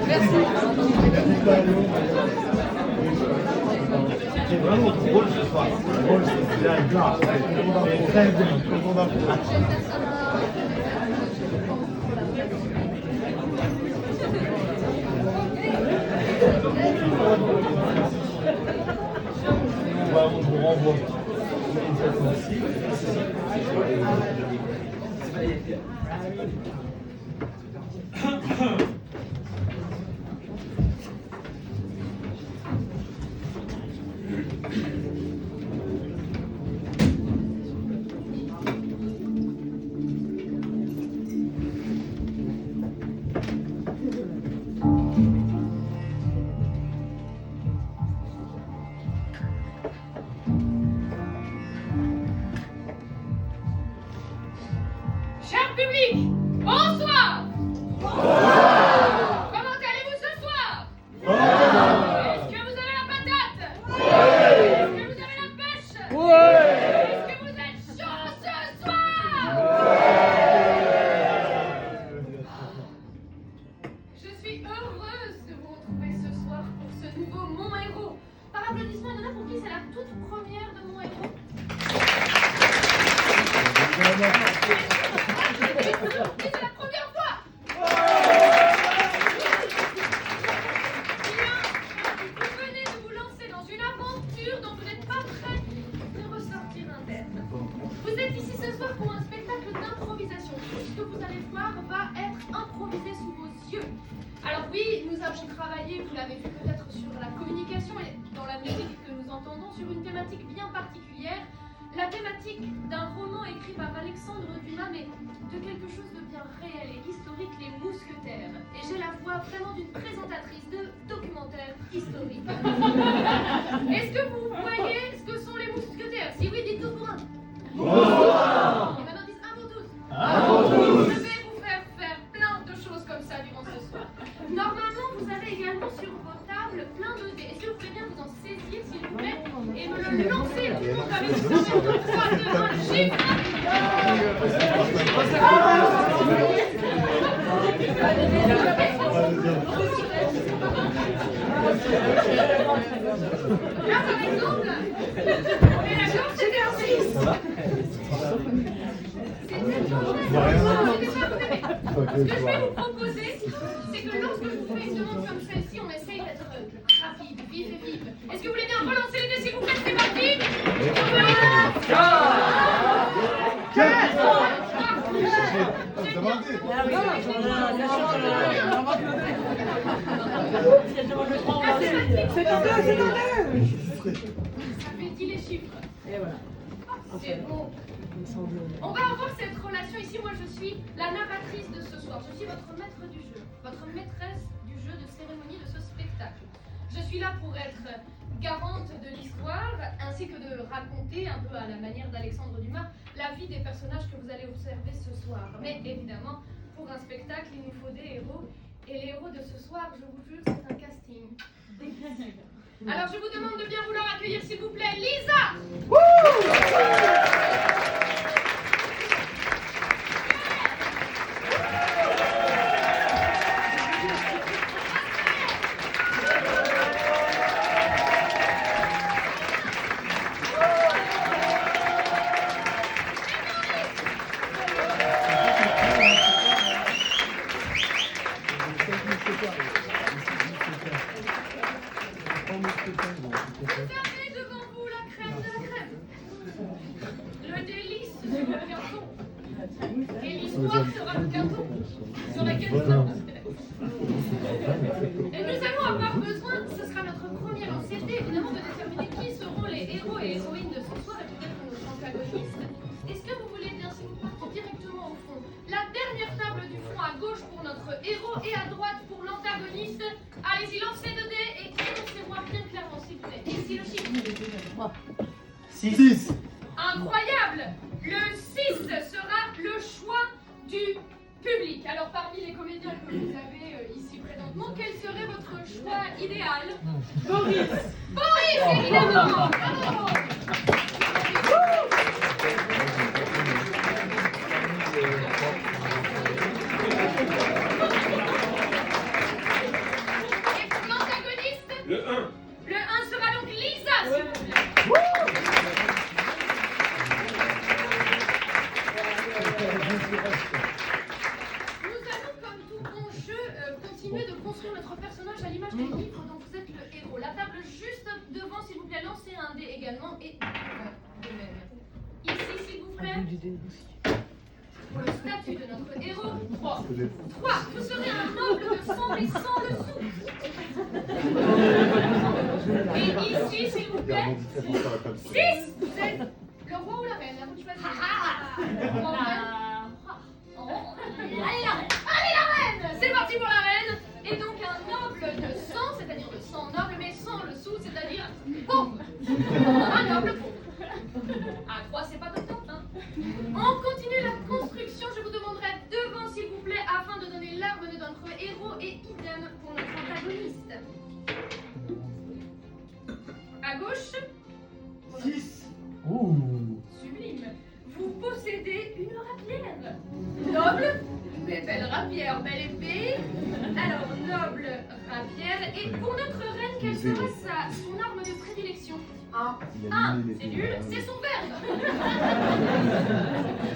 C'est vraiment drôle ce soir. Drôle, c'est là, grave. C'est très bien. On vous renvoie cette fois-ci. Cher public, bonsoir. Bonsoir. Comment allez-vous ce soir? Est-ce que vous avez la patate? Est-ce que vous avez la pêche? Est-ce que vous êtes chaud ce soir? Je suis heureuse de vous retrouver ce soir pour ce nouveau Mon Héros. Par applaudissement, il y en a pour qui c'est la toute première de Mon Héros? C'est la première fois! Bien, vous venez de vous lancer dans une aventure dont vous n'êtes pas prêt de ressortir indemne. Vous êtes ici ce soir pour un spectacle d'improvisation. Tout ce que vous allez voir va être improvisé sous vos yeux. Alors oui, nous avons travaillé, vous l'avez vu peut-être, sur la communication et dans la musique que nous entendons sur une thématique bien particulière. La thématique d'un roman écrit par Alexandre Dumas, mais de quelque chose de bien réel et historique, Les Mousquetaires. Et j'ai la voix vraiment d'une présentatrice de documentaire historique. Est-ce que vous voyez ce que sont les mousquetaires? Si oui, dites-nous pour un. Et maintenant, dites un pour tous. Je vais vous faire plein de choses comme ça durant ce soir. Normalement, vous avez également sur vos tables plein de dés. Est-ce que vous pouvez bien vous en saisir, s'il vous plaît, et me le lancer tout le monde avec une somme de 3, 2, 1, chiffre. Là, par exemple, on est d'accord, c'était un 6. Ce que je vais vous proposer, c'est que lorsque je vous fais une demande comme celle-ci, on essaye d'être rapide, vif et vif. Est-ce que vous voulez bien relancer les dés, s'il vous plaît? C'est parti. C'est en deux. Ça fait 10 les chiffres. Et voilà. C'est bon. On va avoir cette relation ici. Moi, je suis la narratrice de ce soir. Je suis votre maître du jeu, votre maîtresse du jeu de cérémonie de ce spectacle. Je suis là pour être garante de l'histoire, ainsi que de raconter, un peu à la manière d'Alexandre Dumas, la vie des personnages que vous allez observer ce soir. Mais évidemment, pour un spectacle, il nous faut des héros. Et les héros de ce soir, je vous jure, c'est un casting décisif. Alors, je vous demande de bien vouloir accueillir, s'il vous plaît, Lisa. Vous avez devant vous la crème de la crème. Le délice sur le gâteau. Et l'histoire sera le gâteau sur lequel nous allons se faire. Et nous allons avoir besoin, ce sera notre première ancienneté, évidemment, de déterminer qui seront les héros et héroïnes de ce soir et peut-être nos antagonistes. Est-ce que vous voulez bien, si vous partez directement au fond, la dernière table du fond à gauche pour notre héros et à droite pour l'antagoniste. Allez-y, lancez 2 dés et énoncez-moi bien clairement, s'il vous plaît. Ici le chiffre. 6. Incroyable! Le 6 sera le choix du public. Alors, parmi les comédiens que vous avez ici présentement, quel serait votre choix idéal? Boris. Boris, évidemment! Bravo. lancer un dé également et de même. Ici, s'il vous plaît. Pour le statut de notre héros, 3. 3. Vous serez un noble de sang mais sans le sou. Et ici, s'il vous plaît, 6. Vous êtes le roi ou la reine, là, vous choisissez. Allez la reine. Allez la reine. C'est parti pour la reine. Et donc un noble de sang, c'est-à-dire de sang noble, mais sans le sou, c'est-à-dire pauvre. Un noble pauvre. À 3, c'est pas top top, hein. On continue la construction. Je vous demanderai devant, s'il vous plaît, afin de donner l'arme de notre héros et idem pour notre antagoniste. À gauche. 6. Sublime. Vous possédez une rapière. Noble, mais belle rapière, belle épée. Alors, noble rapière. Et pour notre reine, quelle serait son arme de prédilection? 1, c'est nul, c'est son verbe.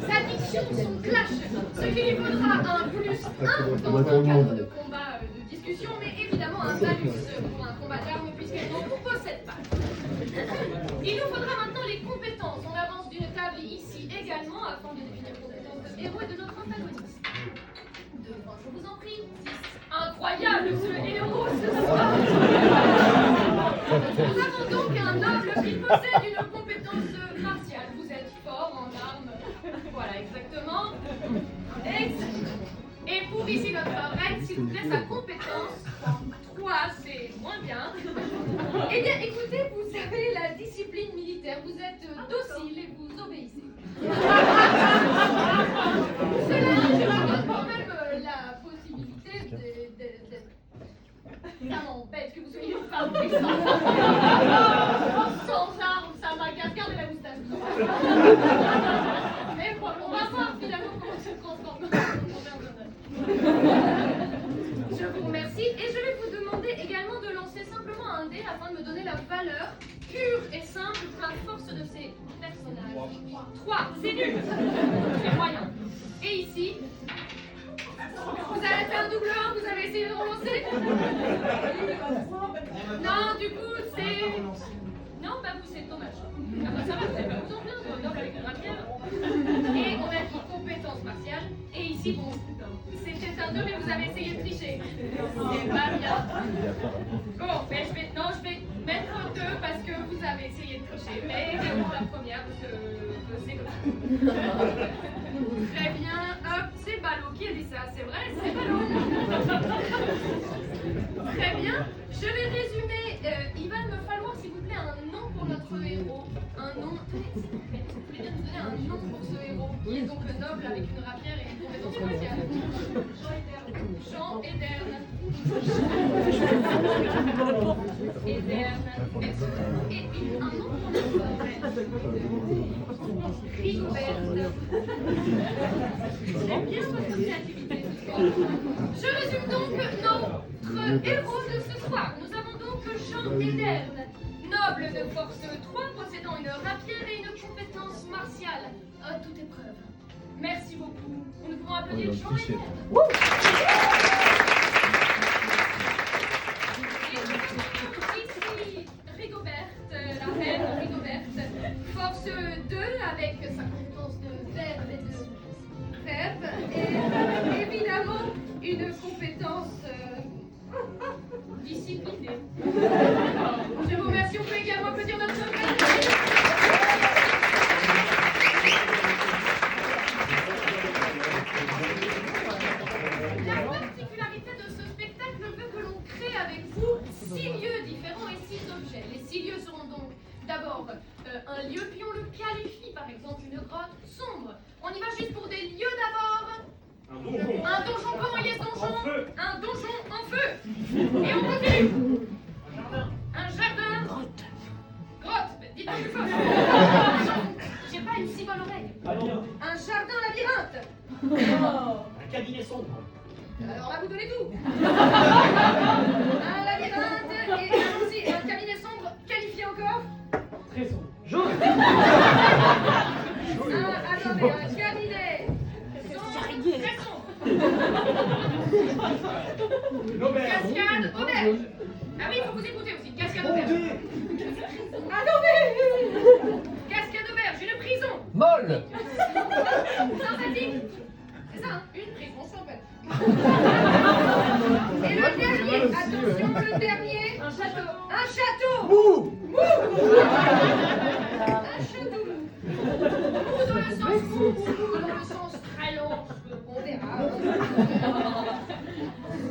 Sa diction, son clash, ce qui lui vaudra un plus 1 dans un cadre de combat, de discussion, mais évidemment un malus pour un combat d'armes puisqu'elle n'en possède pas. Il nous faudra maintenant les compétences. On avance d'une table ici également afin de définir les compétences de héros et de notre antagoniste. Devant, je vous en prie. 6. Incroyable ce héros ce soir. Nous avons donc un noble qui possède une compétence martiale. Vous êtes fort en armes. Voilà, exactement. Et pour ici notre reine, s'il vous plaît, sa compétence 3, c'est moins bien. Eh bien, écoutez, vous avez la discipline militaire. Vous êtes docile et vous obéissez. Cela donne quand même la possibilité de... Ça m'embête que vous soyez une femme puissante. Sans armes, ça m'agace. Gardez la moustache. Mais bon, on va voir finalement comment se transforme. Je vous remercie et je vais vous demander également de lancer simplement un dé afin de me donner la valeur pure et simple de la force de ces personnages. 3, c'est nul. C'est moyen. Et ici, vous avez fait un double 1, vous avez essayé de relancer? Non, du coup, c'est... Non, bah vous, c'est dommage. Ah bah ça va, vous n'allez pas vous en plaindre, noble avec une rapière. Et on a dit compétence martiale. Et ici, bon, c'était un 2, mais vous avez essayé de tricher. C'est pas bien. Bon, mais je vais mettre un 2 parce que vous avez essayé de tricher. Mais également la première, parce que c'est comme ça. Très bien, hop, c'est Ballot qui a dit ça, c'est vrai, c'est Ballot. Très bien, je vais résumer. Il va me falloir, s'il vous plaît, un nom pour notre héros. Un nom. Vous voulez bien nous donner un nom pour ce héros, qui est donc le noble avec une rapière et une compétence martiale. Jean Ederne. Ederne. Et un nom pour notre reine. Rigobert. J'aime bien votre créativité ce soir. Je résume donc notre héros de ce soir. Nous avons donc Jean Ederne, noble de force 3, possédant une rapière et une compétence martiale à toute épreuve. Merci beaucoup. Nous pouvons applaudir Jean Ederne. Ici, Rigobert, la reine Rigobert, force 2 avec sa compétence de verbe et de verbe, et évidemment une compétence disciplinée. Je vous remercie, on peut également applaudir notre reine. La particularité de ce spectacle veut que l'on crée avec vous 6 lieux différents et 6 objets. Les 6 lieux seront donc d'abord un lieu, puis on le qualifie, par exemple une grotte sombre. On y va juste pour des lieux d'abord. Un donjon, comment il est ce donjon? Un donjon en feu. Et on continue. Un jardin. Grotte. Dites-moi plus fort. J'ai pas une si bonne oreille. Un jardin labyrinthe. Un cabinet sombre. Alors là, vous donnez tout. Un labyrinthe et aussi un cabinet sombre qualifié encore. Très sombre. Jaune. Attendez, un cabinet sombre, très sombre. L'auberge. Cascade auberge. Ah oui, il faut vous écouter aussi. Cascade auberge. Ah non, mais folle. Sympathique. C'est ça, hein, une prise, on s'en fait. Et le dernier, attention, le dernier. Un château. Un château. Mou. Un château. Mou dans le sens mou, mou dans le sens très long. On verra.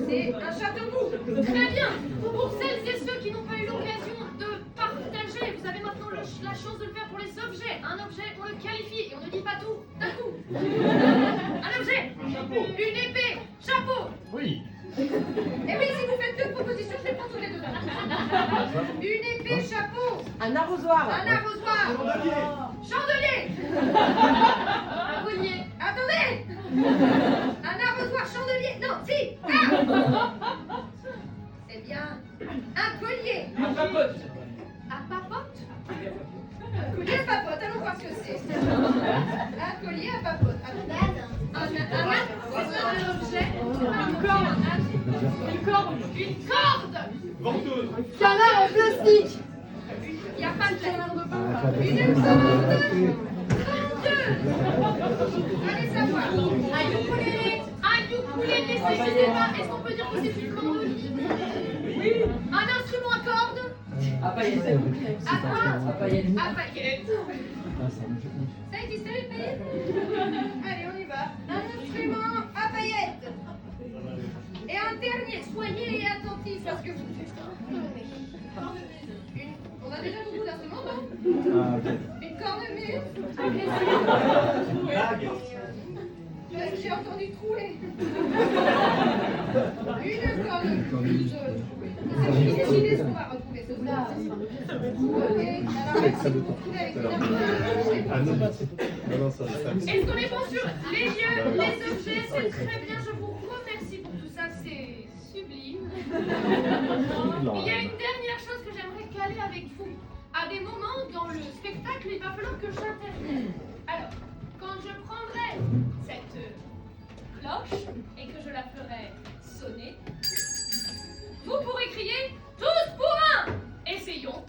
C'est un château mou. Très bien. Pour celles et ceux qui n'ont pas eu l'occasion de partager, vous avez maintenant la chance de le faire pour les objets. Un objet, on le qualifie et on ne dit pas tout d'un coup. Un objet. Une épée. Chapeau. Oui. Et oui, si vous faites deux propositions, je les prends toutes les deux. Une épée, chapeau. Un arrosoir. Un arrosoir. Chandelier. Un collier. Attendez. Un arrosoir, chandelier. Non, si. Ah. C'est bien. Un collier. Un papote. Un papote. Un collier à papote, allons voir ce que c'est. Un collier à papote. Un objet. Une corde. Une corde. Une corde. Ventouse. Canard en plastique. Il n'y a pas de Canard lettre. de pain. Une corde. 32. Allez savoir. Un ukulélé. Un ukulélé, c'est pas. Est-ce qu'on peut dire que c'est une mandoline? Oui. Un instrument à cordes. À paillettes. À quoi? À paillettes. À paillettes. Ça existait les paillettes? Allez, on y va. Un instrument à paillettes. Et un dernier, soyez attentifs à ce que vous faites. On a déjà beaucoup d'instruments, non? Une cornemuse. Bague. J'ai entendu trouler. Une cornemuse. Imaginez ce qu'on va retrouver ce soir. Ok, alors merci beaucoup de trouver avec une Est-ce qu'on est bon sur les lieux, les objets? C'est très bien, je vous remercie pour tout ça, c'est sublime. Il y a une dernière chose que j'aimerais caler avec vous. À des moments dans le spectacle, il va falloir que j'intervienne. Alors, quand je prendrai cette cloche et que je la ferai sonner, vous pourrez crier tous pour un. Essayons.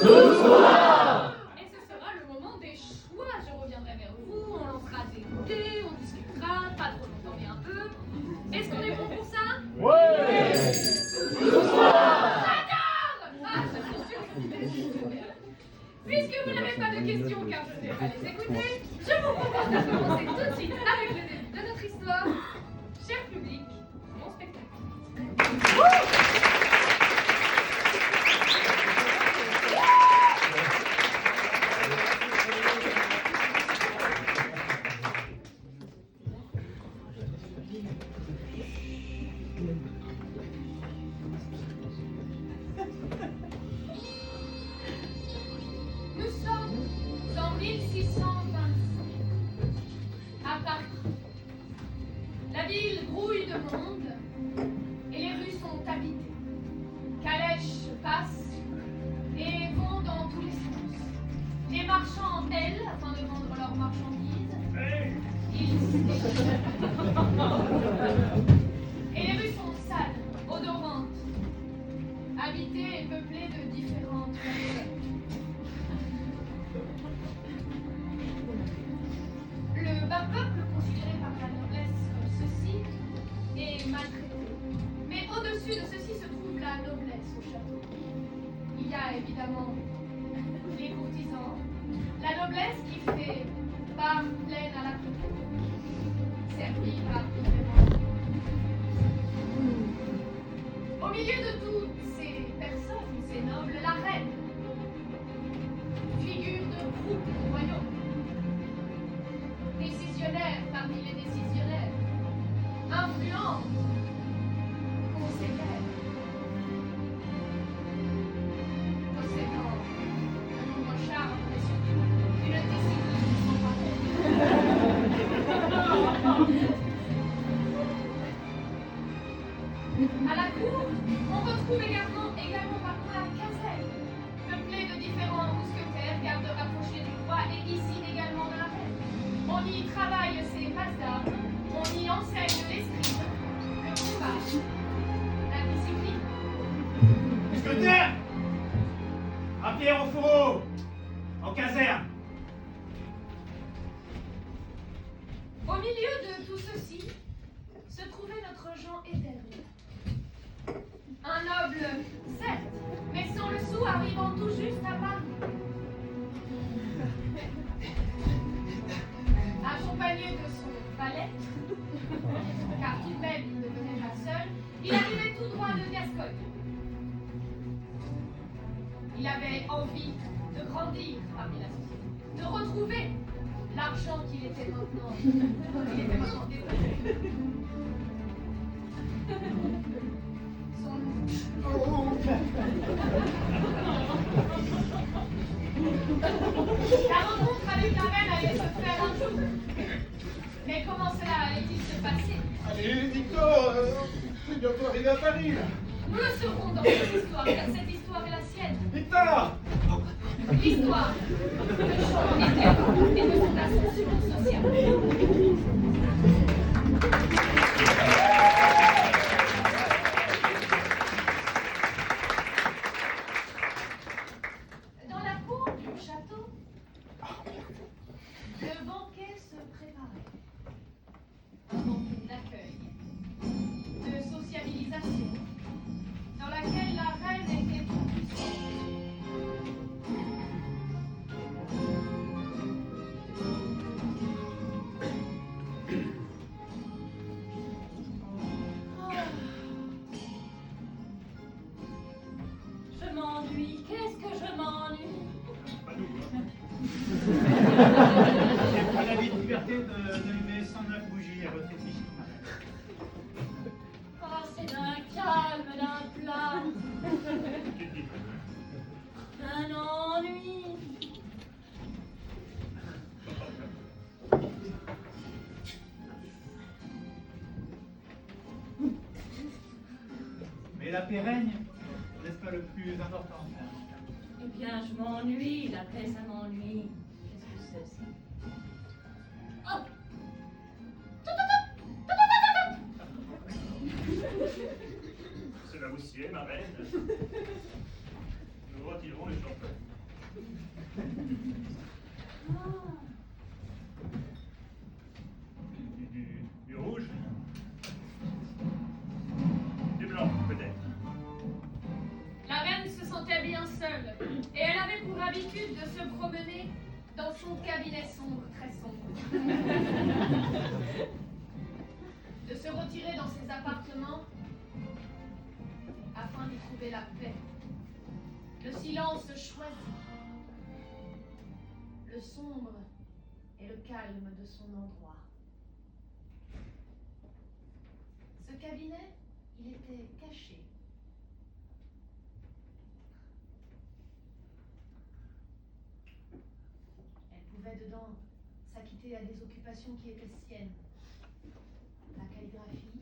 Tous pour un. Et ce sera le moment des choix. Je reviendrai vers vous, on lancera des dés, on discutera, pas trop longtemps mais un peu. Est-ce qu'on est bon pour ça? Ouais. J'adore. Ah, ça c'est sûr. Puisque vous n'avez pas de questions car je ne vais pas les écouter, je vous propose de commencer tout de suite avec le début de notre histoire. Cher public, mon spectacle. Nous sommes en 1626, à Paris. La ville grouille de monde et les rues sont habitées. Calèches passent et vont dans tous les sens. Les marchands, elles, afin de vendre leurs marchandises, et les rues sont sales, odorantes, habitées et peuplées de différentes personnes. Le bas peuple, considéré par la noblesse comme ceci, est maltraité. Mais au-dessus de ceci se trouve la noblesse au château. Il y a évidemment les courtisans, la noblesse qui fait part pleine à la cour, servie par différents. Au milieu de toutes ces personnes, ces nobles, la reine, figure de proue du royaume. Décisionnaire parmi les décisionnaires, influente, conseillère, possédant un nombre charme et surtout une discipline sans pareil. À la cour, on retrouve également pardon, la caserne, peuplée de différents mousquetaires, gardes rapprochés du roi et ici également de la reine. On y travaille ses passes d'armes, on y enseigne l'esprit, le combat, la discipline. Mousquetaire. À pied au fourreau. En caserne. Au milieu de tout ceci se trouvait notre Jean éternel. Un noble, certes, mais sans le sou arrivant tout juste à Paris. Accompagné de son valet, car tout de même il ne venait pas seul, il arrivait tout droit de Gascogne. Il avait envie de grandir parmi la société, de retrouver l'argent qu'il était maintenant déposé. La rencontre avec la reine allait se faire un jour. Mais comment cela allait-il se passer? Allez, Victor, c'est bientôt arrivé à Paris, là. Nous le serons dans cette histoire, car cette histoire est la sienne. Victor! L'histoire de Jean éternel et de son ascension sociale. Dans la cour du château, le banquet se préparait. Un banquet d'accueil, de sociabilisation, dans laquelle la reine était toute puissante. Je m'ennuie, qu'est-ce que je m'ennuie? Pas nous, hein. J'ai pris la liberté d'allumer 109 bougies à votre effigie. Oh, c'est d'un calme, d'un plat, d'un ennui. Mais la paix règne, n'est-ce pas le plus important? Eh bien, je m'ennuie, la paix, ça m'ennuie. Qu'est-ce que c'est, ça? Oh! Cela vous sied, ma reine. Nous retirons les champagnes. Du rouge. Du blanc, peut-être. La reine se sentait bien seule, et elle avait pour habitude de se promener dans son cabinet sombre, très sombre. De se retirer dans ses appartements afin d'y trouver la paix. Le silence choisi, le sombre et le calme de son endroit. Ce cabinet, il était caché. Elle pouvait dedans s'acquitter à des occupations qui étaient siennes. La calligraphie,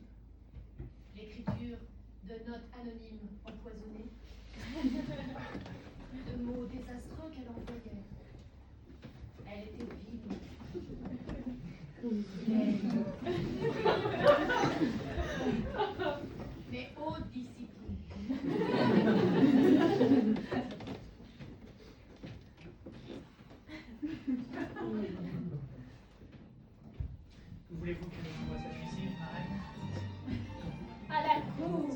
l'écriture de notes anonymes empoisonnées, de mots désastreux qu'elle envoyait. Elle était vide. Mais haute discipline. Voulez-vous que je envoie cette missive, ma reine? À la cour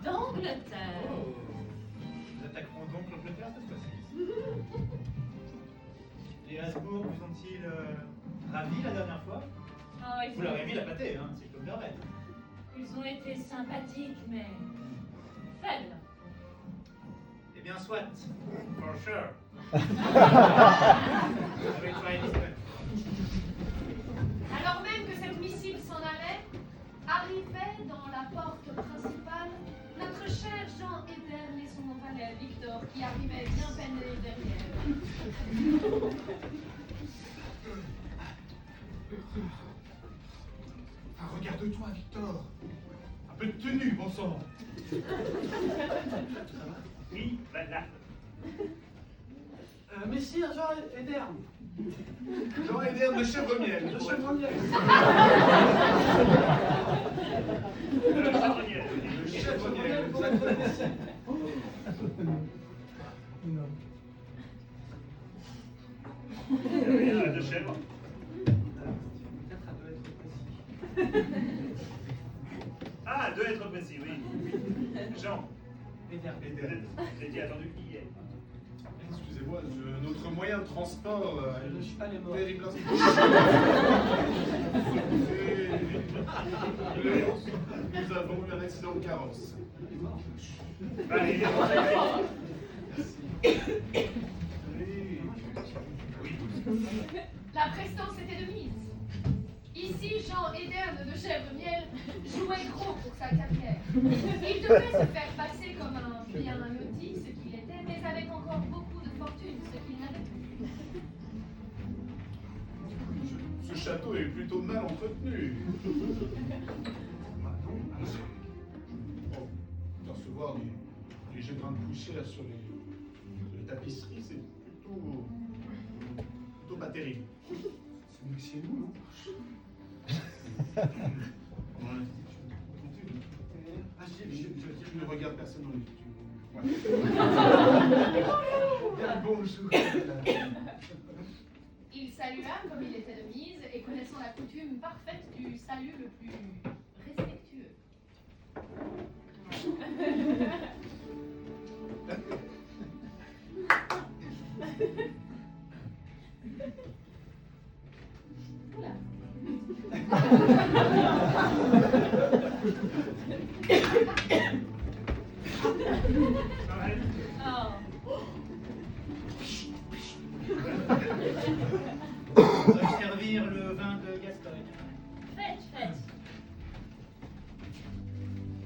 d'Angleterre. Oh. Nous attaquerons donc l'Angleterre cette fois-ci. Les Habsbourg vous ont-ils ravis la dernière fois? Ah, Vous leur avez mis la pâtée, hein, si je peux me permettre. Ils ont été sympathiques, mais faibles. Eh bien, soit. For sure. Avec toi, Elisabeth. Alors même que cette missive s'en allait, arrivait dans la porte principale notre cher Jean Hébert et son valet Victor qui arrivait bien peiné derrière. Ah, regarde-toi, Victor. Un peu de tenue, bon sang. Oui, voilà. Messire Jean Hébert. Jean Hébert de Chevremiel. Le charbonnier. Chevremiel, Rien de chèvre. Ah, de être précis, oui. Jean, Péter. vous étiez attendu hier. Excusez-moi, notre moyen de transport Je ne suis pas les morts. terrible. Nous avons eu un accident de carrosse. Allez, La prestance était de mise. Ici, Jean Ederne de Chèvre-Miel jouait gros pour sa carrière. Il devait se faire passer comme un bien loti, ce qu'il était, mais avec encore beaucoup de fortune, ce qu'il n'avait plus. Ce château est plutôt mal entretenu. Percevoir les jets grains de poussière sur les tapisseries, c'est plutôt pas terrible. C'est mieux que chez nous, non? Ah, je ne regarde personne dans les yeux. Bien le bonjour. Il salua comme il était de mise et connaissant la coutume parfaite du salut le plus respectueux. Oula. Oh, Servir le vin de Gascogne. faites.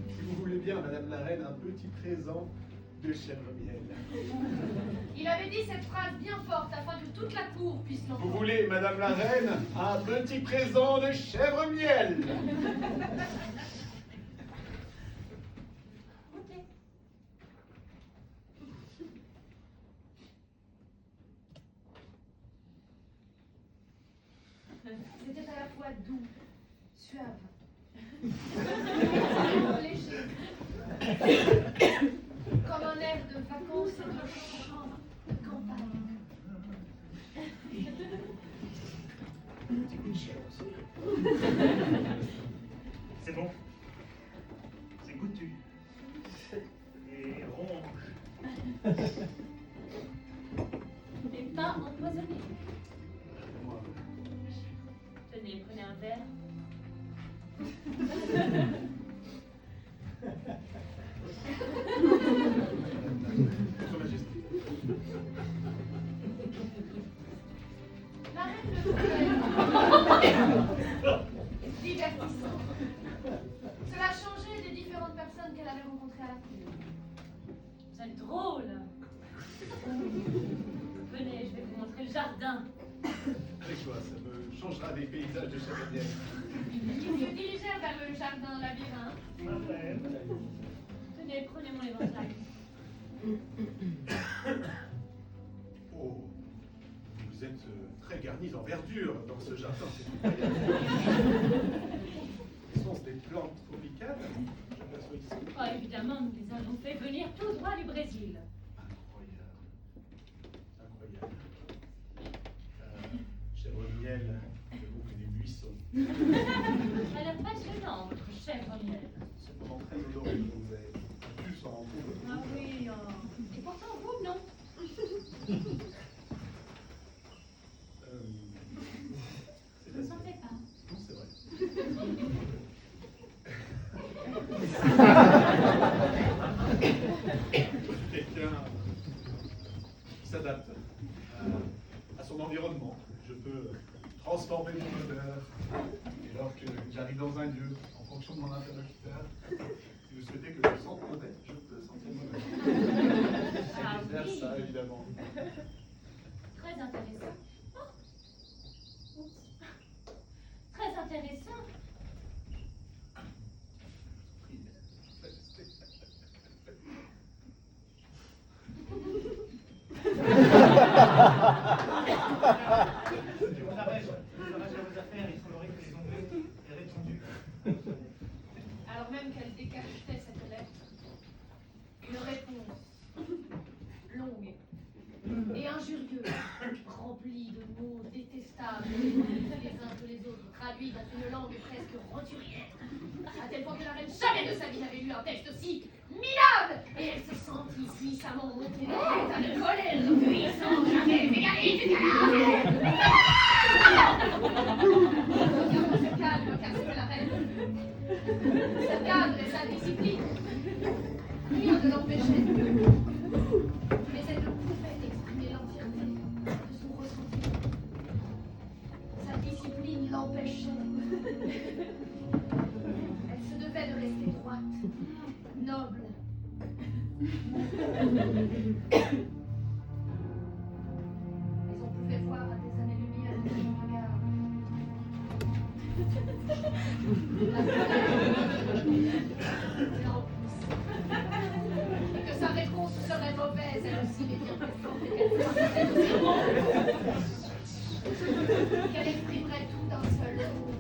Si vous voulez bien, Madame la Reine, un petit présent de Chèvre-Miel. Il avait dit cette phrase bien forte afin que toute la cour puisse Vous l'entendre. voulez, Madame la Reine, un petit présent de Chèvre-Miel. Goûtez. C'était à la fois doux, suave, léger, comme un air de vacances et de chambre de campagne. Petit coup de chair aussi. c'est bon. C'est goûtu. Et ronge. Et pas empoisonné. Moi, Tenez, prenez un verre. Votre Majesté. La reine le trouvait divertissant. Cela changeait des différentes personnes qu'elle avait rencontrées à la cour. Vous êtes drôle. Venez, je vais vous montrer le jardin. Avec quoi? Ça me changera des paysages de Chèvre-Miel. Ils se dirigèrent vers le jardin labyrinthe. Tenez, prenez mon éventail. Oh, vous êtes très garnis en verdure dans ce jardin, c'est incroyable. Ce sont des plantes tropicales, je m'aperçois ici. Oh, évidemment, nous les avons fait venir tout droit du Brésil. Incroyable. Incroyable. Chèvre-Miel, je trouve des buissons. Ça a l'air passionnant, votre chèvre-miel. C'est vraiment très odoreux, vous avez pu s'en rendre compte. Ah oui, oh. Et pourtant, vous, non. C'est Vous ne sentez pas. Non, c'est vrai. Quelqu'un qui s'adapte à son environnement. Je peux transformer mon odeur. Et lors que j'arrive dans un lieu, en fonction de mon interlocuteur, si vous souhaitez que je sente mauvais, je peux sentir mauvais. Ah C'est faire oui. ça, évidemment. Très intéressant. Oh. Oups. Très intéressant. Je vous arrête à vos affaires, il semblerait que les Anglais aient répondu. Alors même qu'elle décachetait cette lettre, une réponse longue et injurieux, rempli de mots détestables, les uns que les autres, traduits dans une langue presque roturière, à tel point que la reine jamais de sa vie n'avait lu un texte aussi minable, et elle se sentit puissamment monter l'état de colère puissante, jamais égalée jusqu'à se calme, car c'est la reine. Sa cadre et sa discipline, rien ne l'empêchait. Mais elle ne pouvait exprimer l'entièreté de son ressentiment. Sa discipline l'empêchait. Elle se devait de rester droite, noble. Mais on pouvait voir à des années-lumière de son regard et que sa réponse serait mauvaise, elle aussi, mais bien plus forte qu'elle exprimerait tout d'un seul mot,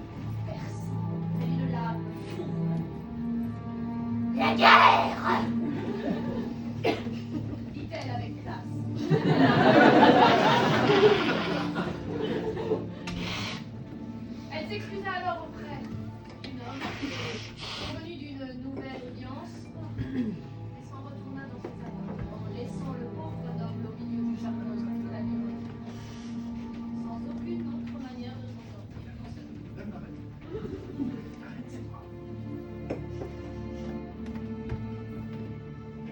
perçu, telle une lame fourbe. La guerre! Dit-elle avec classe. Elle s'excusa alors auprès d'un homme venu d'une nouvelle audience et s'en retourna dans ses appartements, laissant le pauvre noble au milieu du jardin de la nuit, sans aucune autre manière de s'en sortir.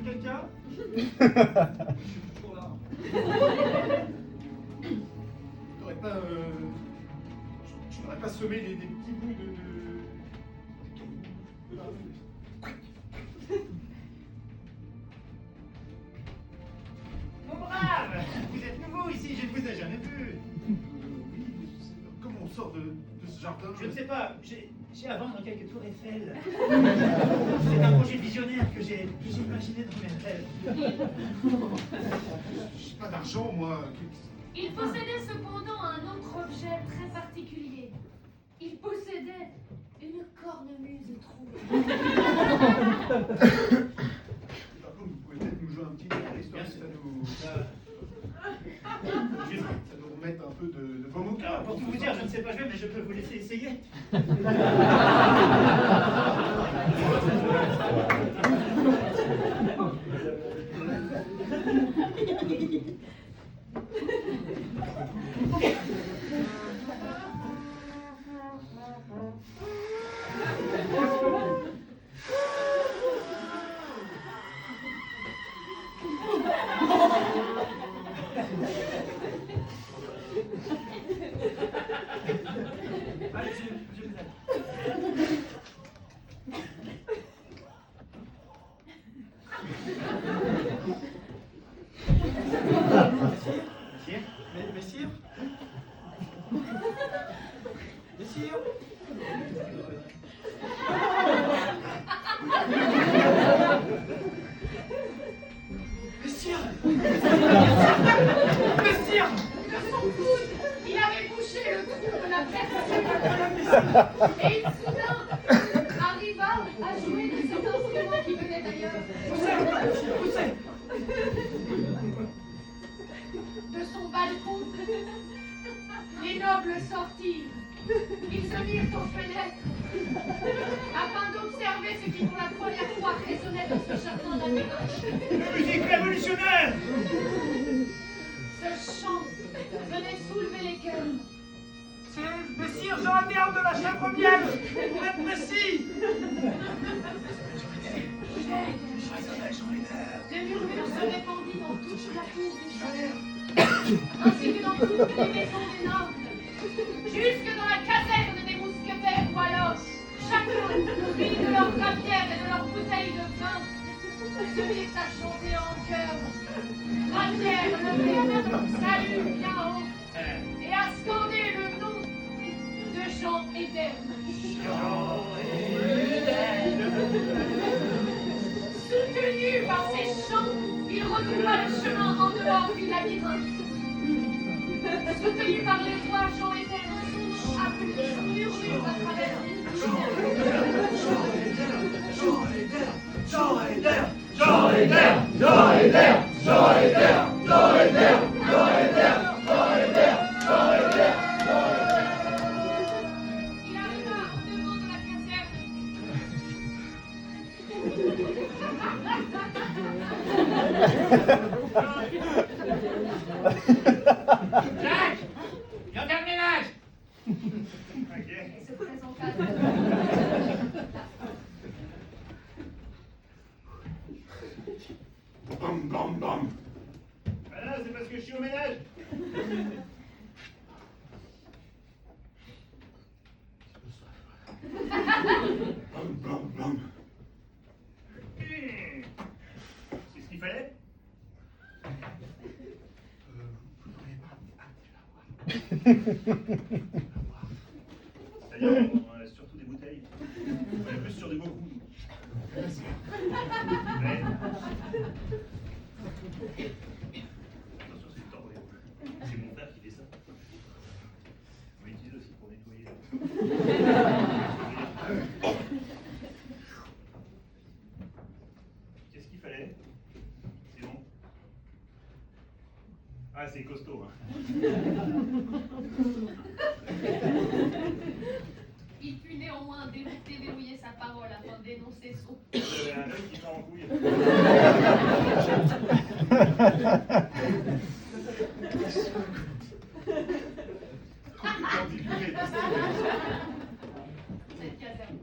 Quelqu'un? Je suis toujours là. Tu n'aurais pas semé des petits bouts de Mon brave! Vous êtes nouveau ici, je ne vous ai jamais vu. Comment on sort de ce jardin? Je ne sais pas, j'ai à vendre quelques tours Eiffel. C'est un projet visionnaire que j'ai imaginé dans mes rêves. J'ai pas d'argent, moi. Il possédait cependant un autre objet très particulier. Il possédait une cornemuse trouée. Par contre, vous pouvez peut-être nous jouer un petit peu dans l'histoire, Bien sûr. Ça nous remettre un peu de baume au cœur. Pour tout vous dire, je ne sais pas jouer, mais je peux vous laisser essayer. Allez, je vous aide. Messire? Messire? Messire? Messire? Messire? De son coude, il avait bouché le trou de la personne. Et il soudain arriva à jouer de cet instrument qui venait d'ailleurs. Poussez! De son balcon, les nobles sortirent. Ils se mirent aux fenêtres afin d'observer ce qui pour la première fois résonnait dans ce jardin labyrinthe. Musique révolutionnaire! Ce chant venait soulever les cœurs. C'est Messire Jean-Adrien de la chèvre miel! Vous êtes précis! Le murmure se répandit dans toute la cour du château, ainsi que dans toutes les maisons des nobles, jusque dans la caserne des mousquetaires ou alors, chacun, muni de leurs rapières et de leurs bouteilles de vin, se mirent à chanter en chœur, rapières levées, salut bien haut, et à scander le nom de Jean Éterne. Soutenu par ces chants, il retrouva le chemin en dehors du labyrinthe. Soutenu par les voix, Jean Éterne murmure à travers les Jean Éterne! C'est-à-dire qu'on a surtout des bouteilles. On est plus sur du beaucoup. Mais... Attention, c'est du torréo. C'est mon frère qui fait ça. On l'utilise aussi pour nettoyer. Qu'est-ce qu'il fallait? C'est bon. Ah, c'est costaud, hein. Il put néanmoins déverrouiller sa parole afin d'énoncer son... Vous avez un œil qui part en couille. Cette caserne.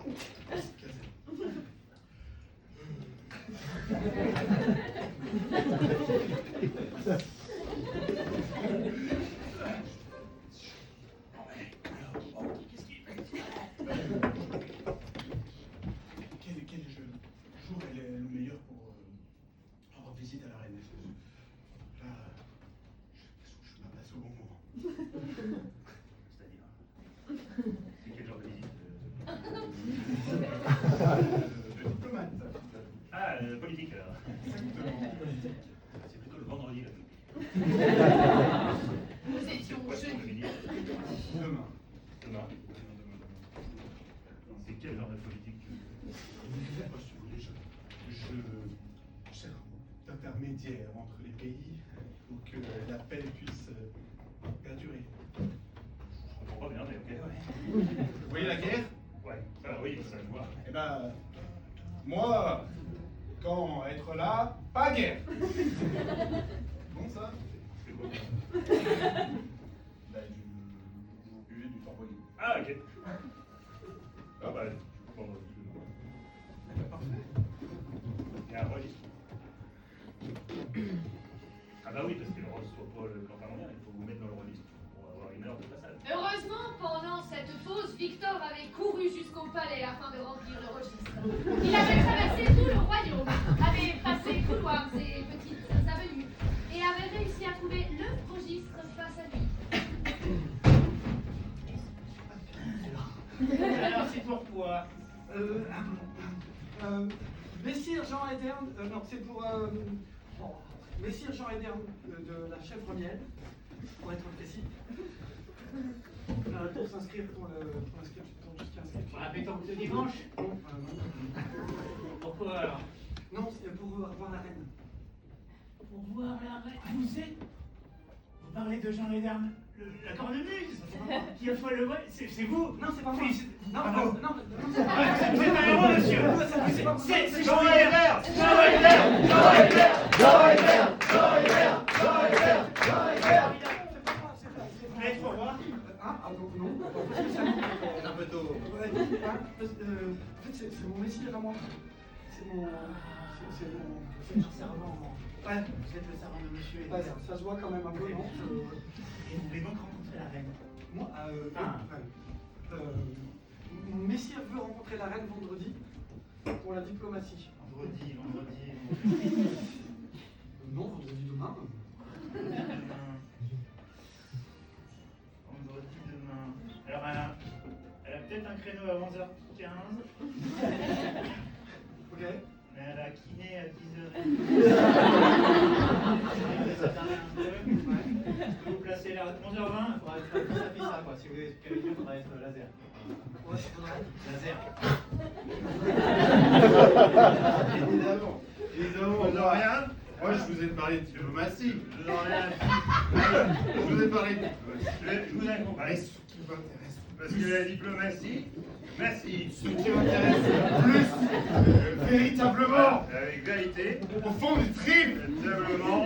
Quel jour est le meilleur pour rendre visite à la reine? Là, je ma place au bon moment. C'est-à-dire, c'est quel genre de visite? Le diplomate. Ah, politique alors. Exactement. C'est plutôt le vendredi là. Nous C'est étions poisson le jeudi. midi. Demain. Demain. C'est quel genre de politique? Je sers d'intermédiaire entre les pays pour que la paix puisse perdurer. Je comprends pas bien, mais ok. Vous voyez la guerre? Ouais, ça oui, ça je vois. Eh ben, moi, quand être là, pas guerre. Bon ça? C'est quoi? Bah, vous buvez du tambour. Ah, ok. Ah bah, bon, Parfait. il y a un registre. Ah bah oui, parce que le reçoit pas le campagne mondial, il faut vous mettre dans le registre pour avoir une heure de passage. Heureusement, pendant cette pause, Victor avait couru jusqu'au palais afin de remplir le registre. Il avait traversé tout le royaume, avait passé couloirs et petites avenues, et avait réussi à trouver le registre face à lui. Alors, c'est pourquoi? Messire Jean Ederne, non, c'est pour Messire Jean Ederne de la chèvre miel, pour être précis. Pour s'inscrire pour l'inscription. Pour la pétanque de dimanche? Non, Pourquoi alors? non, c'est pour voir la reine. Pour voir la reine. Vous parlez de Jean Ederne, la cornemuse? Qui a fois le voix? C'est vous? Non, c'est pas moi. Non, Ah, non, non. non, C'est pas moi, monsieur! C'est Jean Ederne! Jean Ederne! Jean Ederne! Jean Ederne! Jean Ederne! Jean Ederne! Jean Ederne! Maître roi? Ah, donc non. C'est un peu tôt. En fait, c'est mon messire à moi. C'est mon servant. Ouais. Vous êtes le servant de monsieur Ouais, Ederne. ça se voit quand même un peu, non? Et vous voulez donc rencontrer la reine? Moi, mon messire veut rencontrer la reine vendredi pour la diplomatie. Vendredi. Non, vendredi demain. Vendredi demain. Alors, elle a peut-être un créneau à 11h15, Ok. mais elle a kiné à 10h30. Je peux vous placer là 11h20, il faudra être ça, quoi. Si vous voulez caler il faudra être laser. Ouais, c'est vrai. Laser. Évidemment, Vous n'avez rien? Moi, je vous ai parlé de diplomatie. Je n'en ai rien. Je vous ai parlé de diplomatie. Je vous accompagne. Allez, ce qui m'intéresse Parce que la diplomatie, merci. ce qui m'intéresse le plus, véritablement, Avec vérité, au fond du trip, simplement,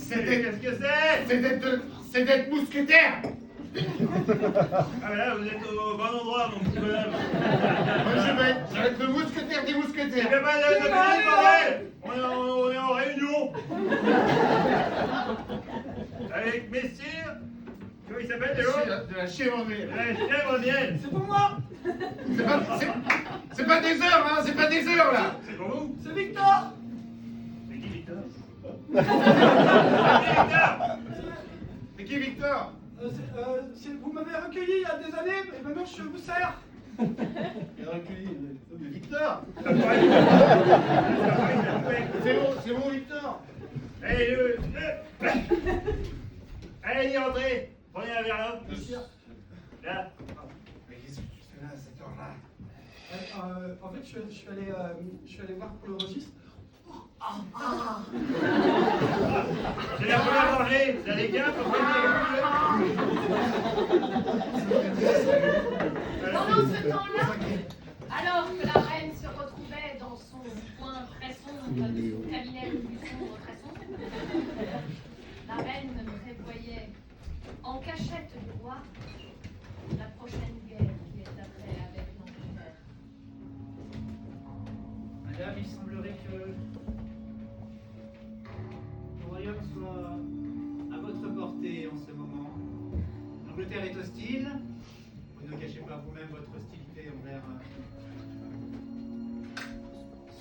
qu'est-ce que c'est d'être mousquetaire. Ah mais là, vous êtes au bon endroit, mon petit bonhomme. Moi, je vais être le mousquetaire des Il mousquetaires. n'y a pas de petite bordel. On est en réunion. Avec Messire, comment il s'appelle déjà? De la chèvre miel. La chèvre miel. C'est pour moi. C'est pas des heures, hein, c'est pas des heures là. C'est pour vous? C'est Victor. C'est qui Victor? C'est qui Victor? Vous m'avez recueilli il y a des années, et maintenant je vous sers. Il a recueilli le Victor. C'est bon, Victor. Allez, allez, rentrez. Prenez un verre là. Monsieur. Là. Mais qu'est-ce que tu fais là à cette heure-là? En fait, je suis allé voir pour le registre. J'ai la boule à manger. Vous allez bien? Pendant ce temps-là, alors que la reine se retrouvait dans son coin très sombre, du cabinet du sombre très sombre, la reine prévoyait, en cachette du roi, la prochaine guerre qui est après avec l'Angleterre. Madame, il semblerait que le royaume soit à votre portée en ce moment. L'Angleterre est hostile. Vous ne cachez pas vous-même votre hostilité envers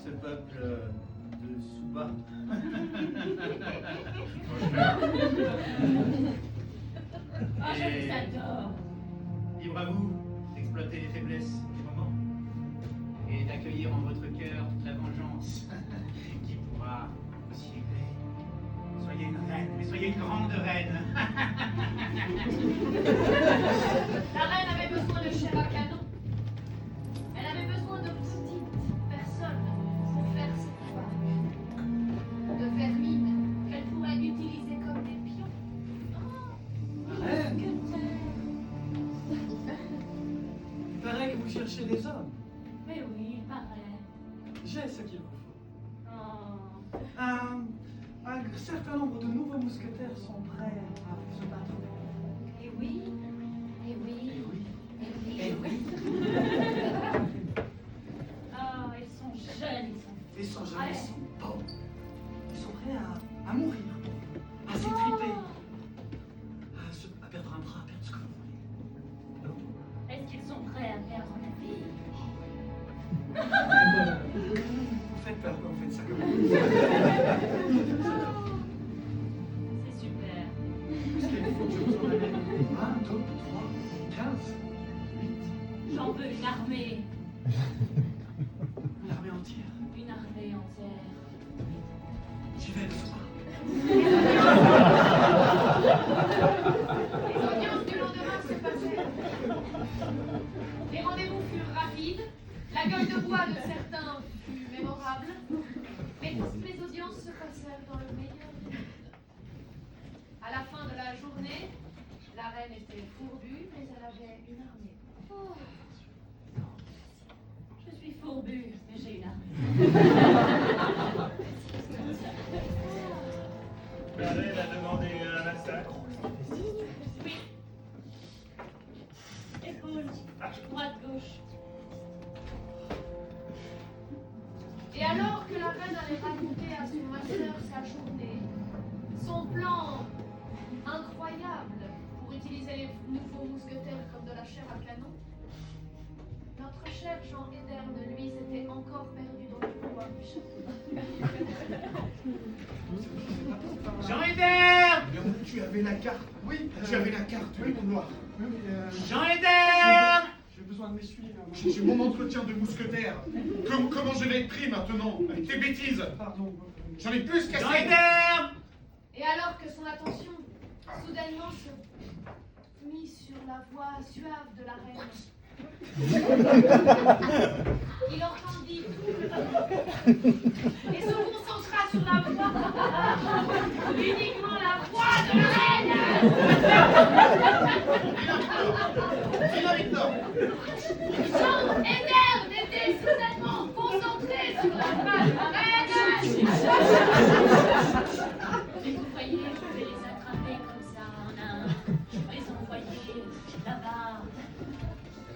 ce peuple de Souba. Ah, je vous adore. Libre à vous d'exploiter les faiblesses du moment et d'accueillir en votre cœur toute la vengeance qui pourra aussi éclairer. Soyez une reine, mais soyez une grande reine. La reine avait besoin de chair à canon. Elle avait besoin de petites personnes pour faire ses courages. De vermines qu'elle pourrait utiliser comme des pions. Reine, il paraît que vous cherchez des hommes. Mais oui, il paraît. J'ai ce qu'il vous faut. Oh. Un certain nombre de nouveaux mousquetaires sont prêts à se battre. Et oui, et oui, Et oui. Ah, ils sont jeunes, Ils sont jeunes, Ouais. ils sont beaux. Ils sont prêts à mourir, à s'étriper, à perdre un bras, à perdre ce que vous voulez. Est-ce qu'ils sont prêts à perdre la vie? Vous faites peur quand vous faites ça comme ça. C'est super. Parce qu'il faut que je vous en amène 1, 2, 3, 15, 8. J'en veux une armée. Une armée entière. Une armée entière. J'y vais le soir. Les audiences du lendemain se passèrent. Les rendez-vous furent rapides. La gueule de bois de certains fut mémorable. Mais toutes les audiences se passèrent dans le meilleur des mondes. À la fin de la journée, la reine était fourbue, mais elle avait une armée. Oh. Je suis fourbue, mais j'ai une armée. La reine a demandé un massacre. Oui. Épaule, droite, gauche. Et alors que la reine allait raconter à son masseur sa journée, son plan incroyable pour utiliser les nouveaux mousquetaires comme de la chair à canon, notre cher Jean Ederne, lui, s'était encore perdu dans le couloir du château. Jean Ederne! Tu avais la carte. Oui, Tu avais la carte du couloir. Oui, Jean Ederne! j'ai besoin de m'essuyer. J'ai mon entretien de mousquetaire. Comment je vais être pris maintenant avec tes bêtises? Pardon. J'en ai plus qu'à Jean ça. Ederne! Et alors que son attention soudainement se mit sur la voix suave de la reine, il entendit tout et se concentra sur la voix, uniquement la voix de la reine. Viens, Victor. Jean Ederne était soudainement concentré sur la voix de la reine. Et vous voyez, je vais les attraper comme ça en un. Je vais les envoyer là-bas.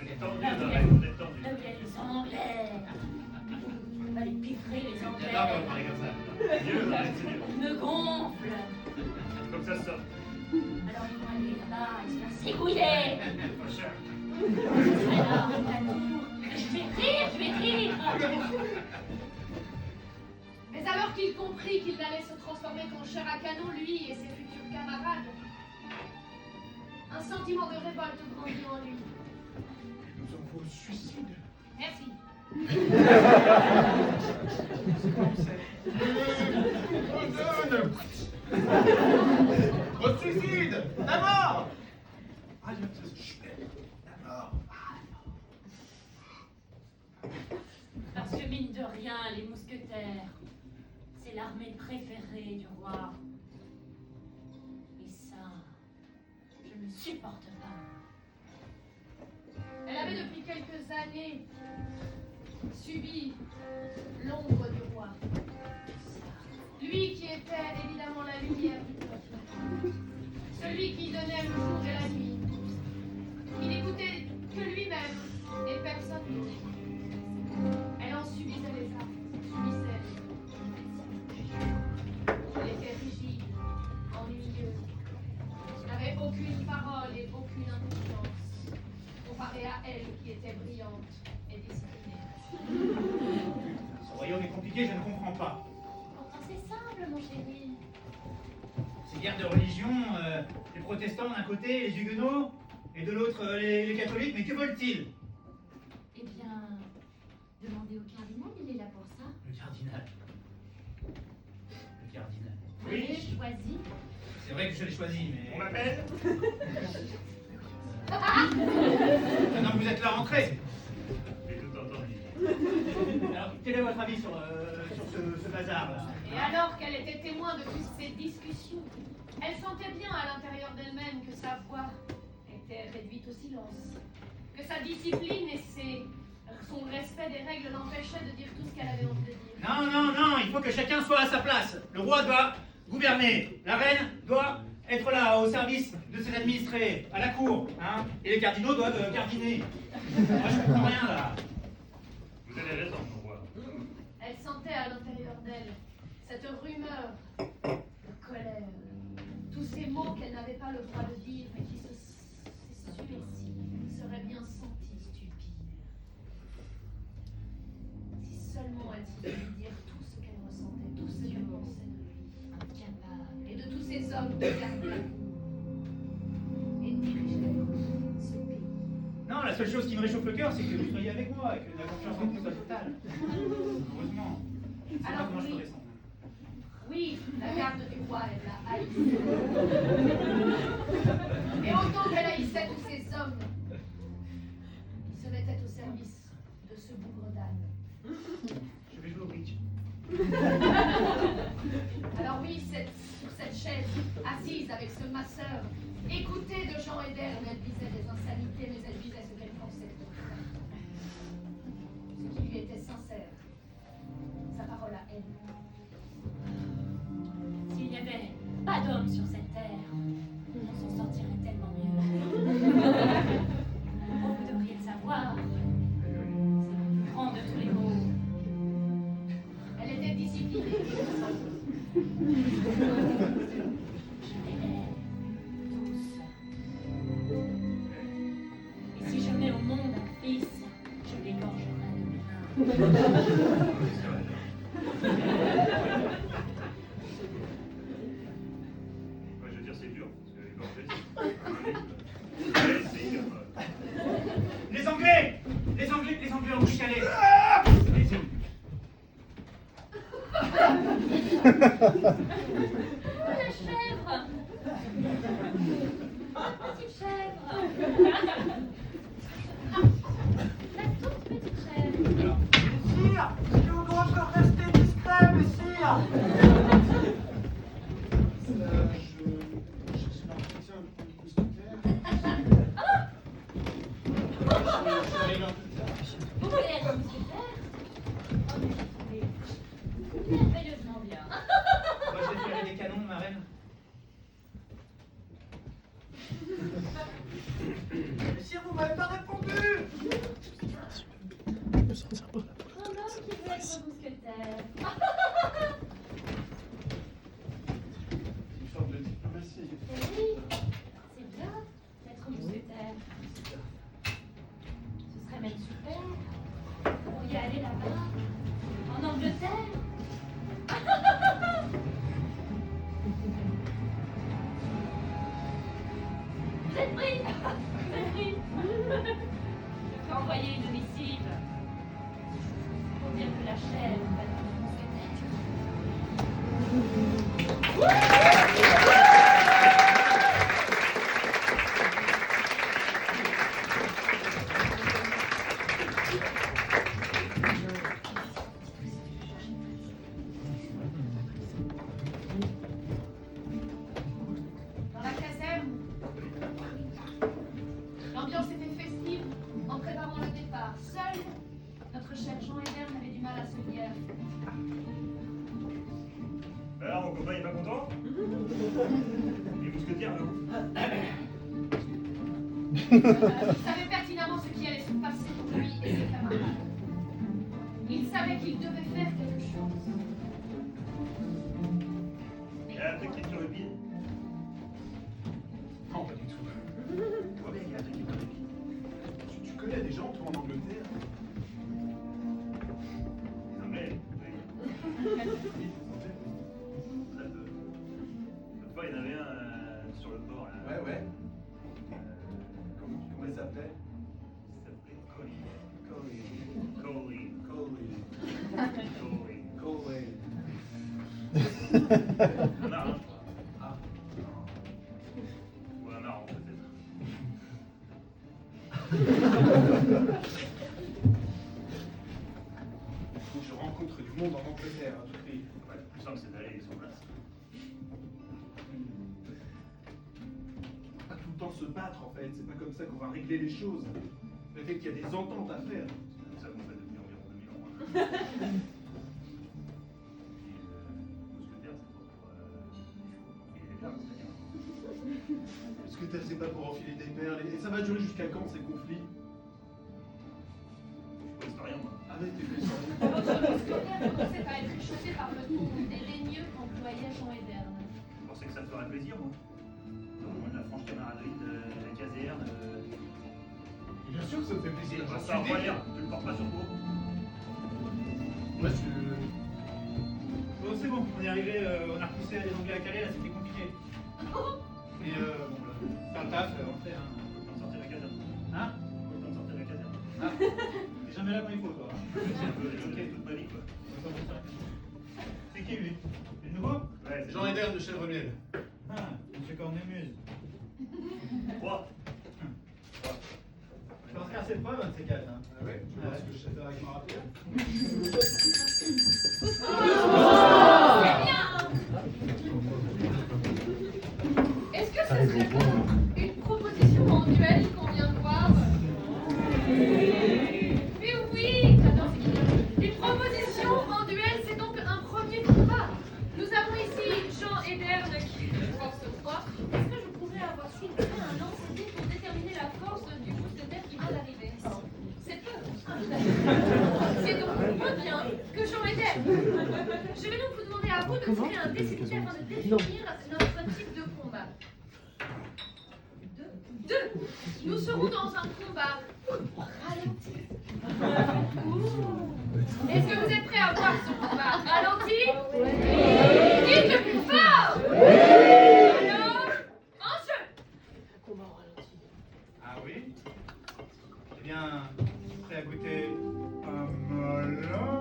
Elle est tendue, la reine, elle est tendue. Là où il y a les Anglais. On va les piffrer, les Non, Anglais. on va parler comme ça. Mieux, la reine, c'est mieux. Ils me gonflent. Comme ça sort. Alors ils vont aller là-bas et se faire s'égouiller. Pas cher. Alors, la tour. Je vais rire. Mais alors qu'il comprit qu'il n'allait se transformer qu'en chair à canon, lui et ses futurs camarades, Un sentiment de révolte grandit en lui. Nous envoie au suicide. Merci. Au suicide! La mort! Ah, la mort! Parce que mine de rien, les mousquetaires, c'est l'armée préférée du roi. Et ça, je ne supporte pas. Elle avait depuis quelques années subi l'ombre du roi. Lui qui était évidemment la lumière du peuple. Celui qui donnait le jour et la nuit. Qui n'écoutait que lui-même et personne d'autre. Elle en subissait les actes, subissait. Elle était rigide, ennuyeuse. N'avait aucune parole et aucune intelligence. Comparée à elle qui était brillante et disciplinée. Ce royaume est compliqué, je ne comprends pas. Pourtant c'est simple, mon chéri. Ces guerres de religion, les protestants d'un côté, les huguenots, et de l'autre, les catholiques, mais que veulent-ils? Eh bien, demandez au cardinal, il est là pour ça. Le cardinal. Le cardinal. Vous l'avez choisi. C'est vrai que je l'ai choisi, mais... On m'appelle? Maintenant que vous êtes là, rentrez. J'ai tout entendu. Alors, quel est votre avis sur ce bazar-là? Et alors qu'elle était témoin de toutes ces discussions, elle sentait bien à l'intérieur d'elle-même que sa voix était réduite au silence, que sa discipline et son respect des règles l'empêchaient de dire tout ce qu'elle avait envie de dire. Non, non, non, il faut que chacun soit à sa place. Le roi doit gouverner, la reine doit être là, au service de ses administrés, à la cour, hein, et les cardinaux doivent cardiner. Moi, je comprends rien, là. Vous avez raison, mon roi. Elle sentait à l'intérieur d'elle cette rumeur de colère, tous ces mots qu'elle n'avait pas le droit de dire et qui c'est sûr s'il serait bien senti stupide. Si seulement elle pouvait lui dire tout ce qu'elle ressentait, tout ce qu'elle pensait de lui, incapable, et de tous ces hommes qui gardaient et dirigeaient ce pays. Non, la seule chose qui me réchauffe le cœur, c'est que vous soyez avec moi et que la confiance en vous soit totale. Heureusement. Je sais pas Alors comment je oui. peux descendre. Oui, la garde du roi, elle la haïssait. Et autant qu'elle haïssait tous ces hommes, ils se mettaient au service de ce bougre d'âne. Je vais jouer au bridge. Alors oui, sur cette chaise, assise avec ce masseur, écoutée de Jean Hedern, elle disait des insanités, mais elle disait ce qu'elle pensait de vrai. Ce qui lui était sincère. Sa parole à elle. S'il n'y avait pas d'homme sur cette terre, on s'en sortirait tellement mieux. Vous devriez le savoir. C'est le plus grand de tous les maux. Elle était disciplinée. Je les hais tous. Et si je mets au monde un fils, je l'égorgerai de bien. Ouais, je veux dire, c'est dur, parce que les Gorgés, c'est hyper mal. Les Anglais! Les Anglais ont chialé. Oh, la chèvre! Petite chèvre! La toute petite chèvre! Messire, je vous demande de rester discret, messire. Je suis l'entretien du mousquetaire. Je suis allé l'entretien. Vous voulez être mousquetaire? Oh, mais vous êtes merveilleusement bien. Moi, je vais tirer des canons, ma reine. Messire, vous m'avez pas répondu. Un homme qui veut être mousquetaire. Une forme de diplomatie. Eh oui, c'est bien d'être mousquetaire. Ce serait même super. Vous pourriez aller là-bas, en Angleterre. Vous êtes pris. Vous êtes pris. Je vais envoyer une missive pour dire que la chaîne va devenir Dans la caserne, l'ambiance était festive en préparant le départ. Seul, notre cher Jean Hébert avait du mal à se lier à la fête. Alors, mon copain, il est pas content? Les mousquetaires, non? Il savait pertinemment ce qui allait se passer pour lui et ses camarades. Il savait qu'il devait faire quelque chose. Il y a un truc qui est sur le pied. Non, pas du tout. Tu vois bien qu'il y a un truc qui est sur le pied. Tu connais des gens, toi, en Angleterre? Les Anglais, oui. Oui, Très peu. L'autre fois, il y en avait un sur le port, là. ouais, ouais. Comment il s'appelait? Il s'appelait Colin. Colin. Coley. Colin. Coley. Un marin. Ah. Ou un marrant, peut-être. Il faut que je rencontre du monde en Angleterre à tout prix. Ouais, le plus simple, c'est d'aller sur place. Pas tout le temps se battre en fait, c'est pas comme ça qu'on va régler les choses. Peut-être qu'il y a des ententes à faire. C'est comme ça qu'on fait depuis environ 2000 ans. Hein. Et mousquetaire, c'est pas pour enfiler les perles, c'est-à-dire. Est-ce que c'est pas pour enfiler des perles? Et ça va durer jusqu'à quand ces conflits? Je suis pas historien, moi. Ah mais t'es plus sur Votre mousquetaire ne commençait à être réchauffé par le ton dédaigneux qu'employait Jean Hébert. Je pensais que ça te ferait plaisir, moi. Dans le monde de la franche camaraderie, de la caserne. Bien sûr que ça me fait plaisir. Bah, J'en ça, on suis va digne. dire, tu le portes pas sur le dos. Moi, Bon, c'est bon, on est arrivé, on a repoussé les Anglais à Calais, là c'était compliqué. Et bon, là, faire le taf, on le fait, hein. Faut le temps de sortir de la caserne. Hein? Faut le temps de sortir de la caserne. Ah, t'es jamais là quand il faut, toi. C'est un peu toute ma vie, quoi. C'est qui lui? C'est le nouveau? Ouais, c'est Jean Hébert de Chèvremiel. Ah, monsieur Cornemuse. Trois. Je pense qu'à cette preuve, un de ces quatre. Hein. Ah ouais, je pense que je sais faire avec ma rapière. Très bien. Est-ce que ce serait pas une proposition en duel qu'on vient de voir? Mais oui, j'adore ces clips. Une proposition en duel, c'est donc un premier combat. Nous avons ici Jean Hébert qui force 3. Est-ce que je pourrais avoir s'il vous plaît un lance-dé pour déterminer la force du mousquetaire qui vient d'arriver? C'est peu. C'est donc moins bien que Jean Hébert. Je vais donc vous demander à vous de tirer un dé, s'il vous plaît, afin de définir notre type de combat. 2. Nous serons dans un combat ralenti. Est-ce que vous êtes prêts à voir ce combat ralenti? Dites le plus fort! Alors, en jeu! Ah oui? Eh bien, prêt à goûter un malin?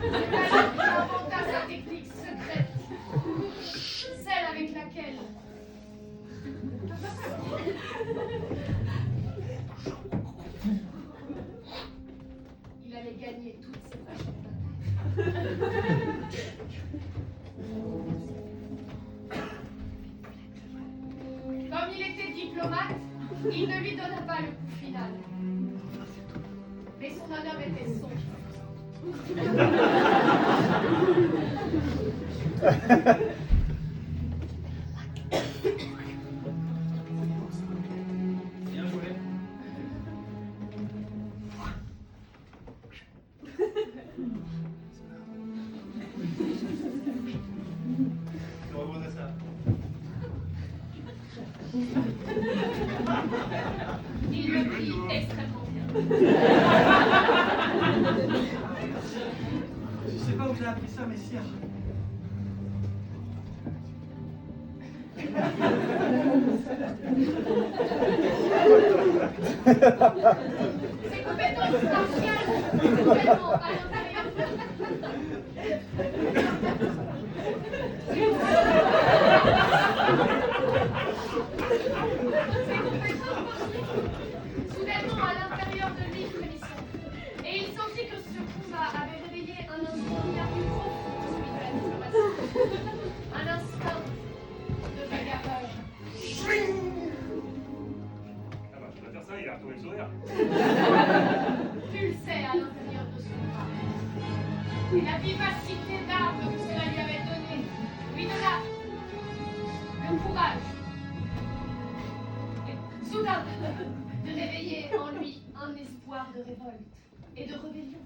Inventa sa technique secrète, celle avec laquelle il allait gagner toutes ses batailles. Comme il était diplomate, Il ne lui donna pas le coup final. Mais son honneur était son. Bien joué. Je remonte à ça. Il le prit extrêmement bien. Je sais pas où j'ai appris ça, messire. Ses compétences martiales complètement à l'intérieur. Soudainement à l'intérieur de lui frémissant. Et il sentit que ce combat avait réveillé un instinct bien plus profond que celui de la diplomatie. Un instinct de bagarreur. Ah bah, je dois faire ça, il a retrouvé le sourire. Pulsait à l'intérieur de son bras. Et la vivacité d'armes que cela lui avait donné lui donna le courage. Et soudain, de réveiller en lui un espoir de révolte et de rébellion.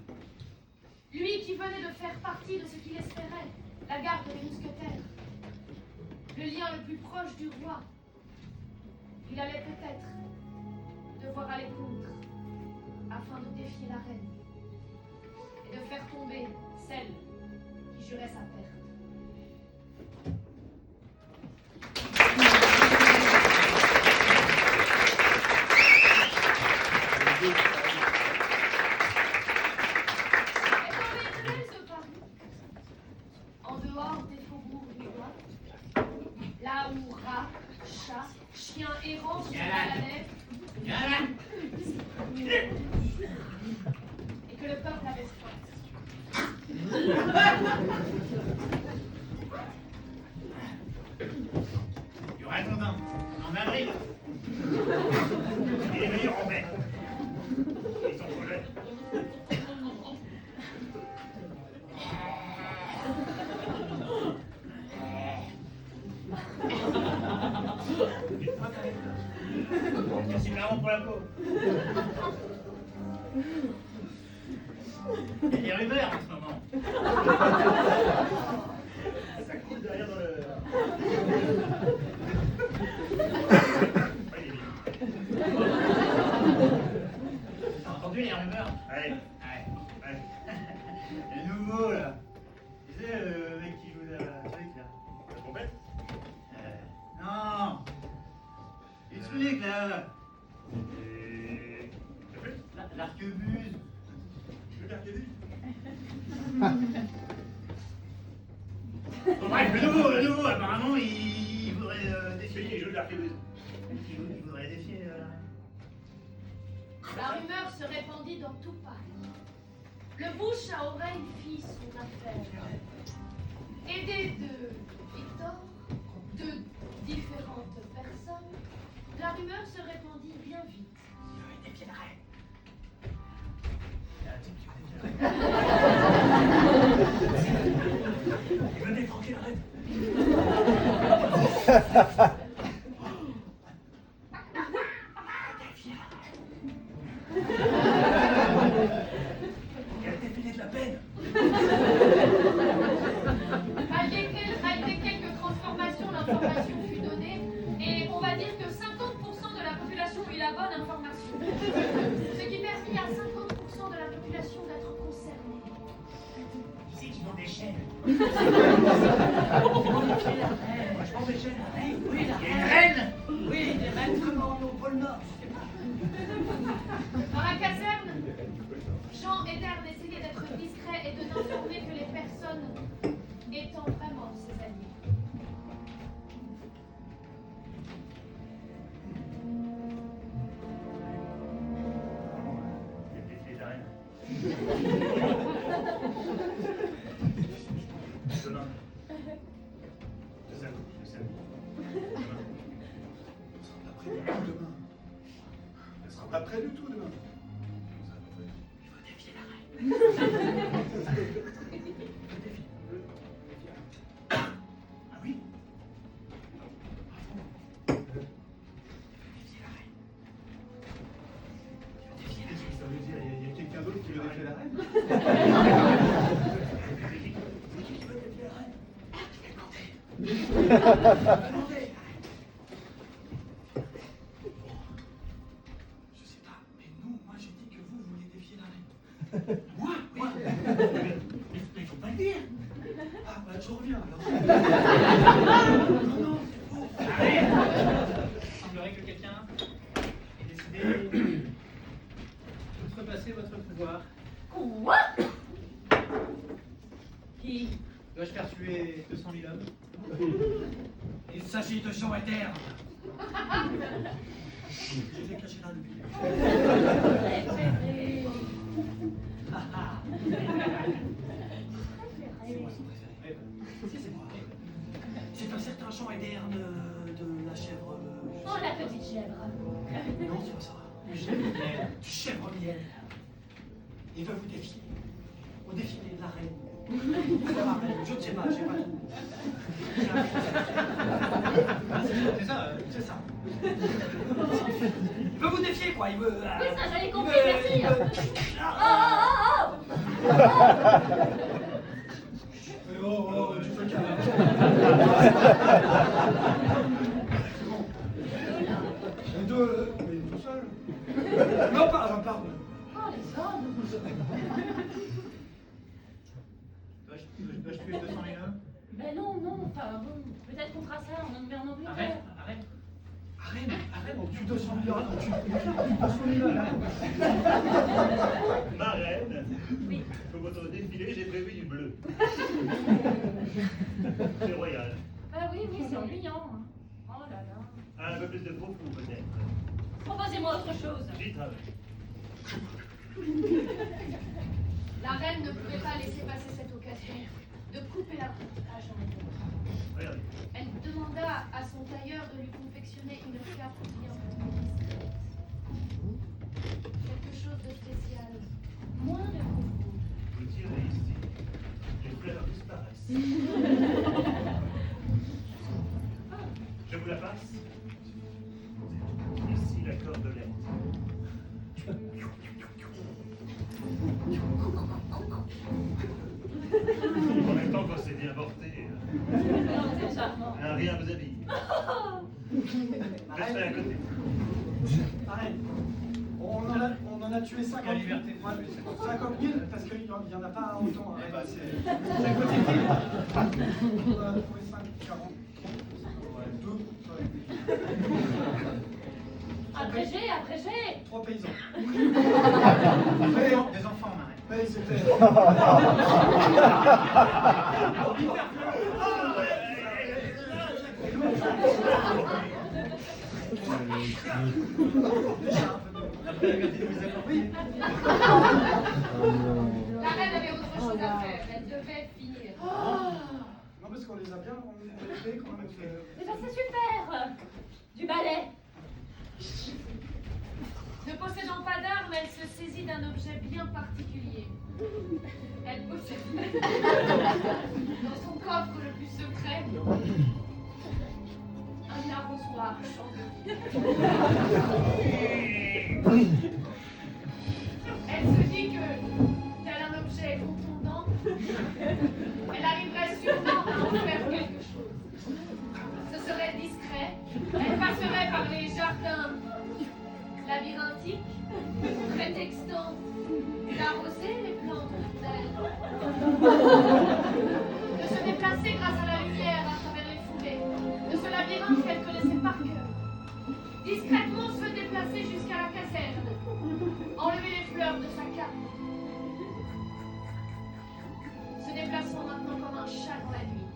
Lui qui venait de faire partie de ce qu'il espérait, la garde des mousquetaires, le lien le plus proche du roi. Il allait peut-être devoir aller contre afin de défier la reine et de faire tomber celle qui jurait sa perte. Et quand Béthel se parut, en dehors des faubourgs du roi, là où rats, chats, chiens errants se baladaient, Viens là. et que le peuple avait soif. Il y aura ton bain en avril. Il est meilleur en mai. Ils sont projets. Merci vraiment pour la peau. Il y a des rumeurs en ce moment. Ça coule derrière dans le... Ouais, il est bien. T'as entendu les rumeurs? Ouais. Ouais. Ouais. Le nouveau là. Tu sais, le mec qui joue la truc là. La trompette? Non. Le truc là. Et... T'as fait? L'arquebuse. Tu veux l'archéologie? Bon, bref, le nouveau, apparemment, il voudrait défier. Les jeux de l'archéologie. Il voudrait défier. La rumeur se répandit dans tout Paris. Le bouche à oreille fit son affaire. Aidé de Victor, de différentes personnes, la rumeur se répandit bien vite. Il veut défier la reine. Il veut défranquer la reine. Elle a défilé de la peine. Malgré quelques transformations, l'information fut donnée et on va dire que 50% de la population eut la bonne information. Ce qui permit à 50% de la population d'être concernée. Qui c'est qui vend des chaînes? Moi, je prends des chaînes. Oui, la reine. Oui, des reines comme au pôle Nord. Dans la caserne, Jean et Dern essayaient d'être discrets et de n'informer que les personnes étant vraiment ses alliés. Il a défilé de la reine. Demain. Je sais. Demain. Après, demain. Pas près du tout demain. Il veut défier la reine. Ah oui? Ça veut dire, il y a quelqu'un d'autre qui veut défier la reine? C'est qui veut défier la reine? Je vais demander. Je sais pas, mais non, moi j'ai dit que vous vouliez défier la reine. Moi? Mais il faut pas le dire. Ah, bah je reviens alors. Non, non, c'est faux. Il semblerait que quelqu'un ait décidé d'outrepasser votre pouvoir. Quoi? Qui? Dois-je faire tuer 200 000 hommes? Il s'agit de Jean Eder. Je l'ai caché là depuis. Préféré. C'est moi son préféré. Si, c'est moi. C'est un certain Jean Eder de la chèvre. Oh, la petite chèvre. Non, c'est pas ça. Du chèvre miel. Du chèvre miel. Il veut vous défier. Au défilé de la reine. La reine. Je ne sais pas, j'ai pas tout. C'est ça, C'est ça. Il veut vous défier, quoi. Il veut. Oui, ça, j'avais compris, il veut- merci. Ah, Oh, oh, oh, oh, tu peux calmer. C'est bon. Mais tout seul. Non, pardon. oh. Oh, les hommes. Dois-je tuer 200 000 hommes? Ben non, enfin, bon, peut-être qu'on fera ça, on en met en Angleterre. Arrête. Arrête, on tue 200 000 euros, on tue 200 000 euros. Ma reine, Oui. pour votre défilé, j'ai prévu du bleu. C'est royal. Bah oui, c'est ennuyant. Oh là là. Un peu plus de profond, peut-être. Proposez-moi autre chose. J'y travaille. La reine ne pouvait pas laisser passer cette occasion de couper la route à Jean Eder. Regardez. Elle demanda à son tailleur de lui confectionner une cape bien discrète. Quelque chose de spécial. Moins de confus. Vous tirez ici. Les fleurs disparaissent. Je vous la passe. Ici la cordelette. En même temps qu'on s'est bien porté, C'est charmant. rien vous habille. Je serai à côté. Arrête. On en a tué 50 La liberté. 50 000 parce qu'il n'y en a pas autant. Eh ben, Arrête. c'est à côté de qui? On a trouvé 5, 40, 2, Abrégé. 3 paysans. Des enfants, ma reine. Mais c'était. Après la liberté de vous apporter. La reine avait autre chose à faire. Elle devait finir. Non, parce qu'on les a bien, on les fait quand même. Mais ça, c'est super. Du ballet. Ne possédant pas d'armes, elle se saisit d'un objet bien particulier. Elle possède dans son coffre le plus secret un arrosoir chandelier. Elle se dit que, tel un objet contondant, elle arriverait sûrement à en faire quelque chose. Ce serait discret, elle passerait par les jardins labyrinthiques, prétextant d'arroser les plantes d'elle, de se déplacer grâce à la lumière à travers les foulées, de ce labyrinthe qu'elle connaissait par cœur, discrètement se déplacer jusqu'à la caserne, enlever les fleurs de sa cape, se déplaçant maintenant comme un chat dans la nuit.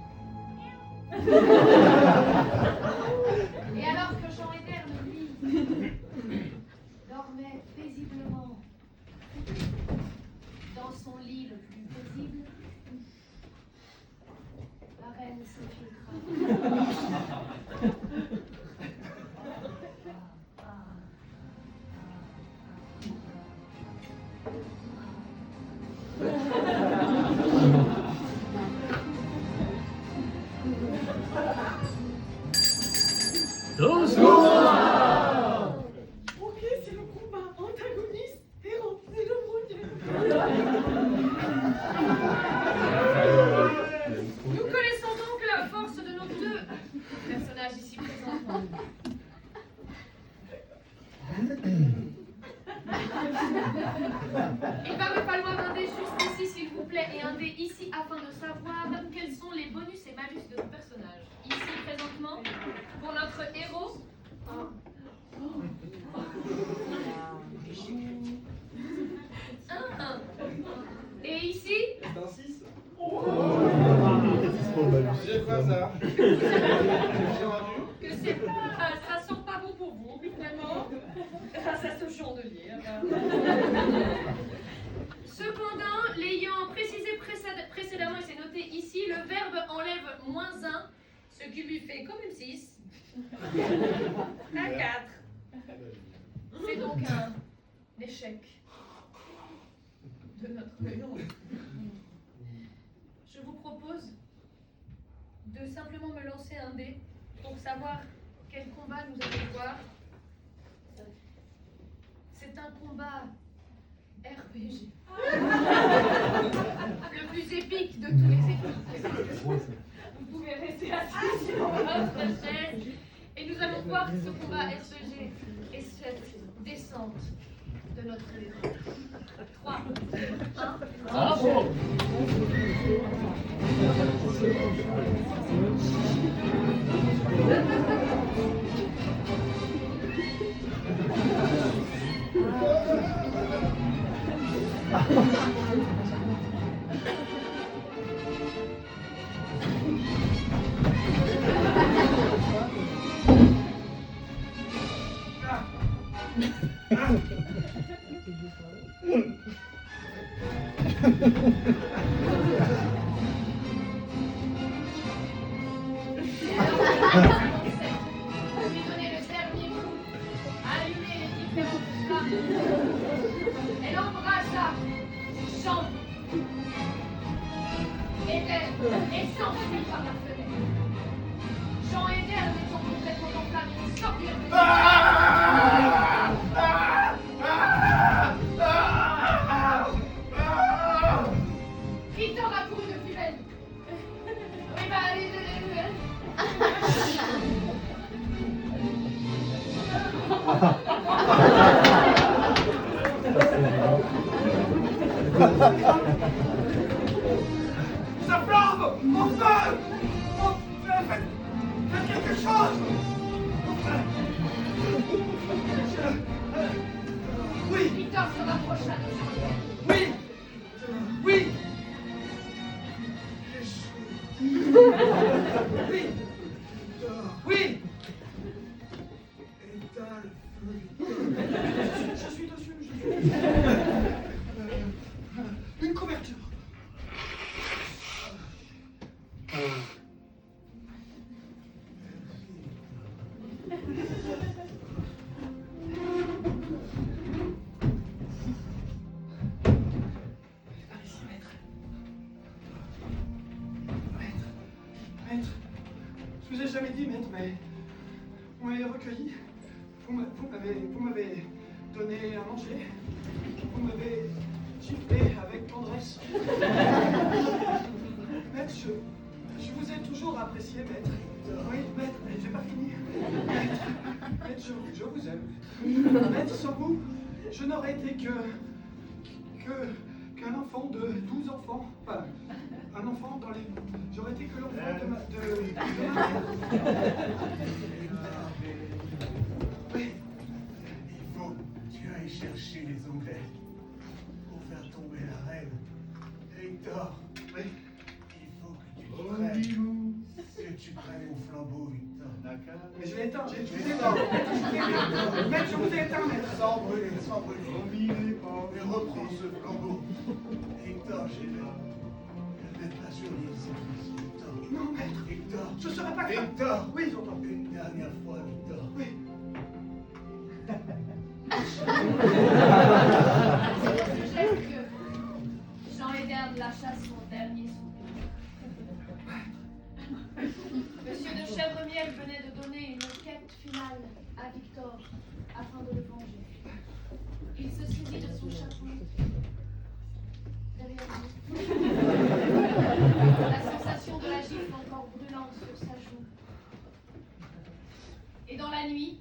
Et alors que Jean Eder, lui, dormait paisiblement dans son lit le plus paisible, la reine s'infiltra. Nous connaissons donc la force de nos deux personnages ici présents. Il va me falloir un dé juste ici, s'il vous plaît, et un dé ici afin de savoir quels sont les bonus et malus de nos personnages. Ici, présentement, pour notre héros. Un. Et ici, C'est un 6. J'ai quoi ça? que c'est pas, ça sent pas bon pour vous, vraiment, grâce à ce chandelier. Cependant, l'ayant précisé précédemment, et c'est noté ici, le verbe enlève -1, ce qui lui fait comme une 6. Un 4. C'est donc un échec de notre héros. Je vous propose de simplement me lancer un dé pour savoir quel combat nous allons voir. C'est un combat RPG. Le plus épique de tous les épiques. Vous pouvez rester assis sur votre chaise et nous allons voir ce combat RPG et cette descente de notre héros. 3, 1, Bravo. lui donner le dernier coup, allumer les différentes flammes. Elle embrassa Jean, Eder et s'enfuit par la fenêtre. Jean et Eder étant complètement enflammés, ils sortirent de Victor a couru de plus belle. Oui, bah, allez. Ça flambe! Mon feu! Faites quelque chose! Oui! Victor se rapprocha de Jean. Oui! Oui! Oui! Oui! Éteins le feu. Je suis dessus. Une couverture. Allez-y, maître. Maître, je vous ai jamais dit, maître, mais vous m'avez recueilli, vous m'avez donné à manger, vous m'avez giflé avec tendresse. Maître, je vous ai toujours apprécié, maître. Oui, maître, j'ai pas fini. Maître, je vous aime. Maître, sans vous, je n'aurais été qu'un enfant de 12 enfants. Enfin, un enfant dans les... J'aurais été que l'enfant de ma mère. Oui. Il faut que tu ailles chercher les Anglais pour faire tomber la reine. Hector, Oui. il faut que tu prennes mon flambeau, Victor. Mais je l'ai éteint, je vous ai éteint. Maître, je vous ai éteint, maître. Sans brûler. Mais reprends ce flambeau. Hector, j'y vais. Ne vais pas sur l'île cette fois-ci, Victor. Non, maître. Hector. Je serai pas capable. Hector. Oui, j'entends. Une dernière fois, Victor. Oui. J'aime que Jean Eder lâcha son dernier soupir. Monsieur de Chèvremiel venait de donner une quête finale à Victor afin de le venger. Il se saisit de son chapeau derrière lui. la nuit,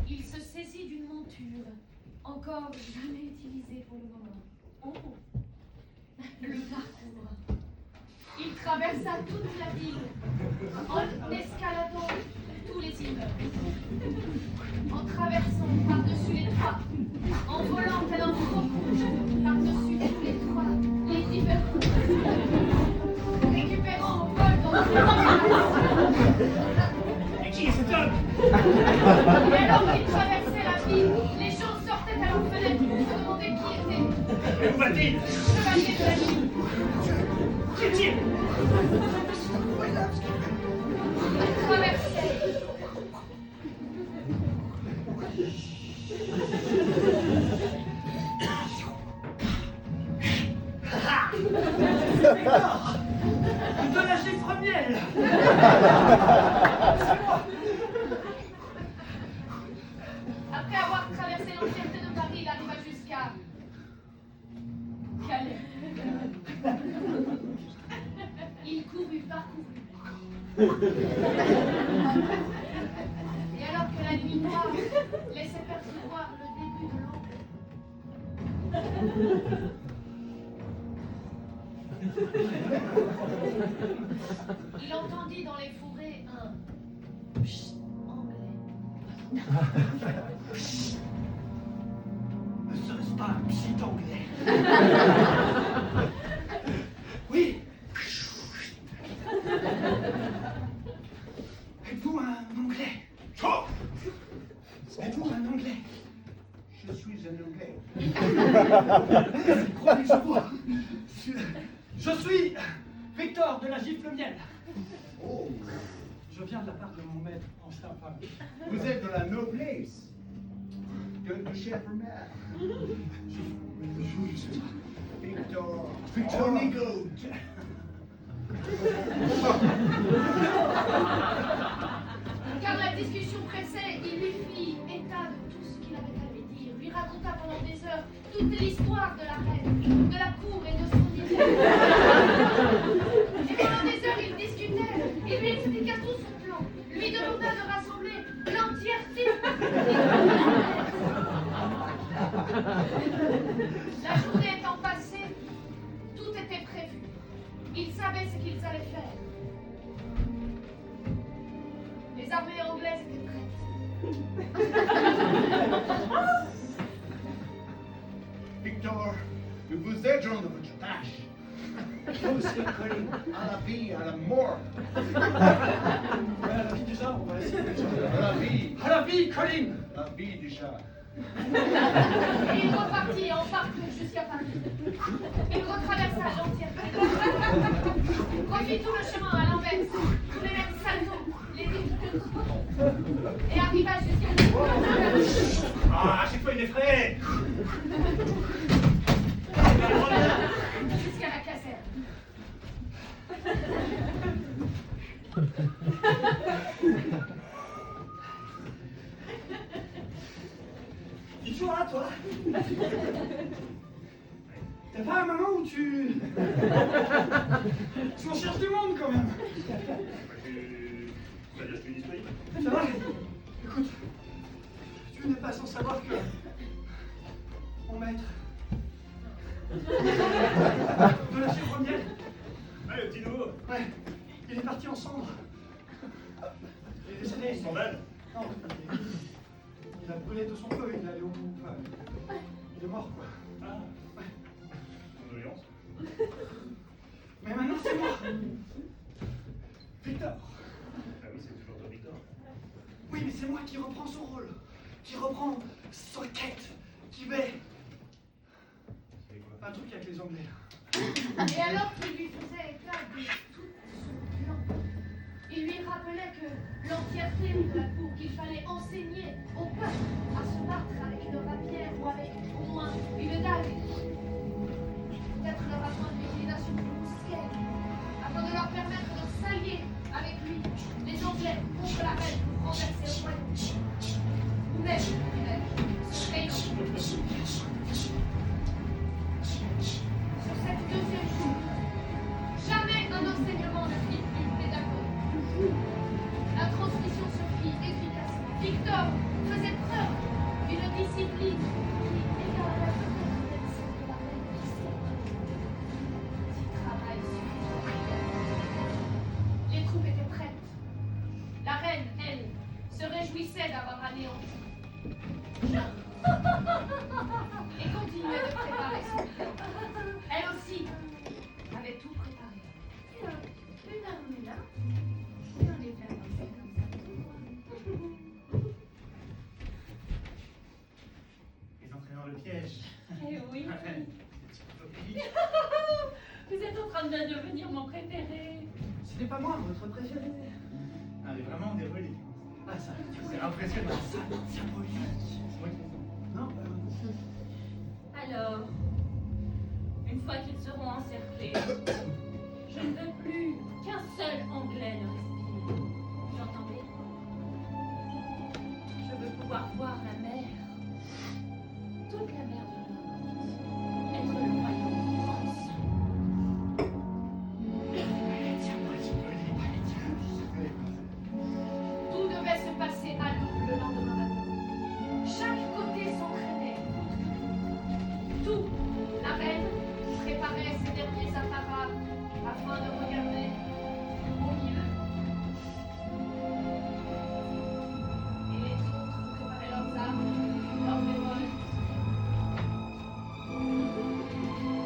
il se saisit d'une monture, encore jamais utilisée pour le moment. Oh. Le parcours. Il traversa toute la ville en escaladant tous les immeubles, en traversant par-dessus les toits, en volant tel un faucon par-dessus tous les toits, les différents, récupérant au vol dans tous les Et qui est cet homme? Et alors qu'il traversait la ville, les gens sortaient à leurs fenêtres pour se demander qui était. Mais où va-t-il? Chevalier de la nuit. Qui est-il? C'est incroyable ce qu'il fait. Il traversait. De la gifle miel. Après avoir traversé l'entièreté de Paris, il arriva jusqu'à Calais. Il courut, parcourut. Et alors que la nuit noire laissait percevoir le début de l'aube, il entendit dans les fourrés un pchit anglais. Ne serait-ce pas un petit anglais? Oui. Êtes-vous un anglais? Oh, Êtes-vous un anglais? je suis un anglais. Croyez que je vois. Je suis Victor de la gifle miel. Oh, Je viens de la part de mon maître en Stamford. vous êtes de la noblesse. De chef mère. Victor. Victor Nigo. Car la discussion pressait, il lui fit état de tout ce qu'il avait à lui dire, lui raconta pendant des heures toute l'histoire de la reine, de la cour et de son idée. Et pendant des heures, il discutait, il lui expliqua tout son plan, lui demanda de rassembler l'entièreté du La journée étant passée, tout était prévu. Ils savaient ce qu'ils allaient faire. Les armées anglaises étaient prêtes. Victor, nous vous aiderons dans votre tâche. Vous serez collé à la vie, à la mort. À la vie déjà, on va essayer déjà. À la vie. À la vie, Colin. À la vie déjà. Il repartit en parcours jusqu'à Paris. Il retraversa l'entièreté. Refit tout le chemin à l'envers, tous les mêmes saltos, les et arriva jusqu'à Ah, à chaque fois il effraie. jusqu'à la caserne. Tu toujours là, toi? T'as pas un moment où tu en cherches du monde quand même? C'est-à-dire que je suis disponible. Ça va? Écoute, tu n'es pas sans savoir que mon maître de la chèvre miel, Ouais, le petit nouveau. ouais, il est parti en cendres. Il est décédé. Son bal. Non, il a brûlé de son feu, il est allé au bout. Enfin, il est mort, quoi. Ah. Condoléances. Mais maintenant, c'est moi. Victor. Ah oui, c'est toujours toi, Victor. Oui, mais c'est moi qui reprends son rôle, qui reprend sa quête, qui vais... C'est quoi? Un truc avec les Anglais. Et alors qu'il lui faisait état de tout son plan, il lui rappelait que l'entièreté de la cour, qu'il fallait enseigner au peuple à se battre avec une rapière ou avec au moins une dague. Peut-être leur apprendre l'utilisation du mousquet, afin de leur permettre de s'allier avec lui, les Anglais, contre la reine pour renverser le royaume. Ou même, se craignant. Sur cette deuxième jour, jamais un enseignement ne fit plus pédagogue. La transmission se fit efficacement, le piège. Eh oui. Ouais. Vous êtes en train de devenir mon préféré. Ce n'est pas moi, votre préféré. Non, mais vraiment des reliques. Ah, ça, c'est impressionnant. Ça diabolique. C'est moi qui fais ça. Non, Alors, une fois qu'ils seront encerclés, je ne veux plus qu'un seul Anglais ne respire. Vous entendez? Je veux pouvoir voir la mer, toute la mer du Nord, être le royaume de France. Tout devait se passer à l'eau le lendemain matin. Chaque côté s'entraînait. Tout. La reine préparait ses derniers apparats afin de regarder au milieu. Et les autres préparaient leurs armes, leurs révoltes.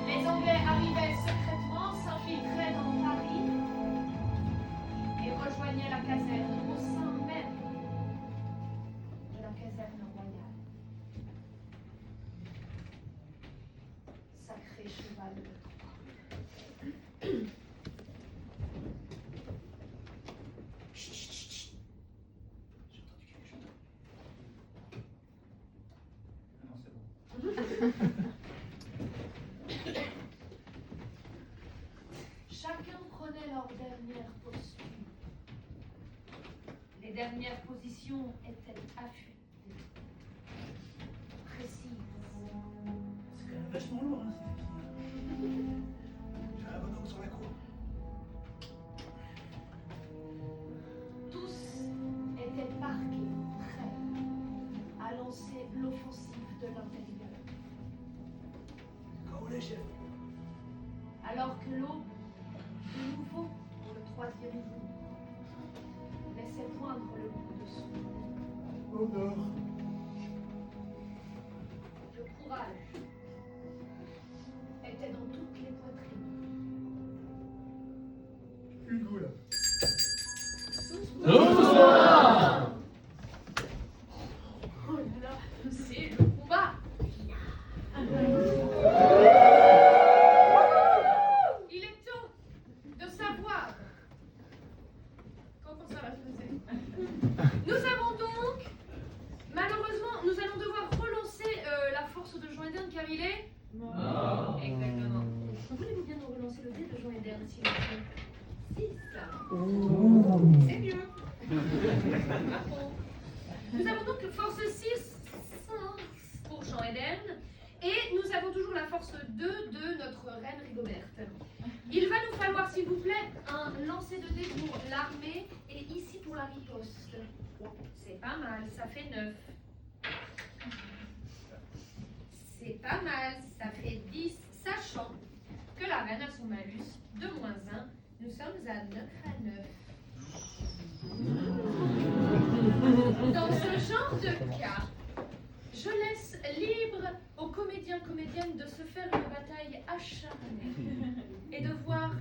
Les Anglais arrivaient secrètement, s'infiltraient dans Paris et rejoignaient la caserne au sein même de la caserne royale. Sacré cheval de Troie. Chut, chut, chut, chut. J'ai entendu quelque chose. Ah non, c'est bon. Chacun prenait leur dernière posture. Les dernières positions étaient affûtées, précises. C'est quand même vachement lourd, hein, ces filles. J'ai un bonhomme sur la cour. Tous étaient parqués, prêts à lancer l'offensive de l'intérieur. Quand vous voulez, chef. Alors que l'eau, de nouveau pour le troisième jour, laissait poindre le coup de son. Au nord. Le courage était dans toutes les poitrines. Hugo, là. Oh là là, c'est le combat. Il est temps de savoir comment ça va se passer. Nous avons donc, malheureusement, nous allons devoir relancer la force de Jean Edern car il est mort. Exactement. Voulez-vous bien nous relancer le dé de Jean Edern, s'il vous plaît? 6. C'est mieux. Nous avons donc force 6 pour Jean Edern et nous avons toujours la force 2 de notre reine Rigoberte. Il va nous falloir, s'il vous plaît, un lancer de dés pour l'armée et ici pour la riposte. C'est pas mal, ça fait 9. C'est pas mal, ça fait 10, sachant que la reine a son malus de -1. Nous sommes à 9 à 9. Dans ce genre de cas, je laisse libre aux comédiens-comédiennes de se faire une bataille acharnée et de voir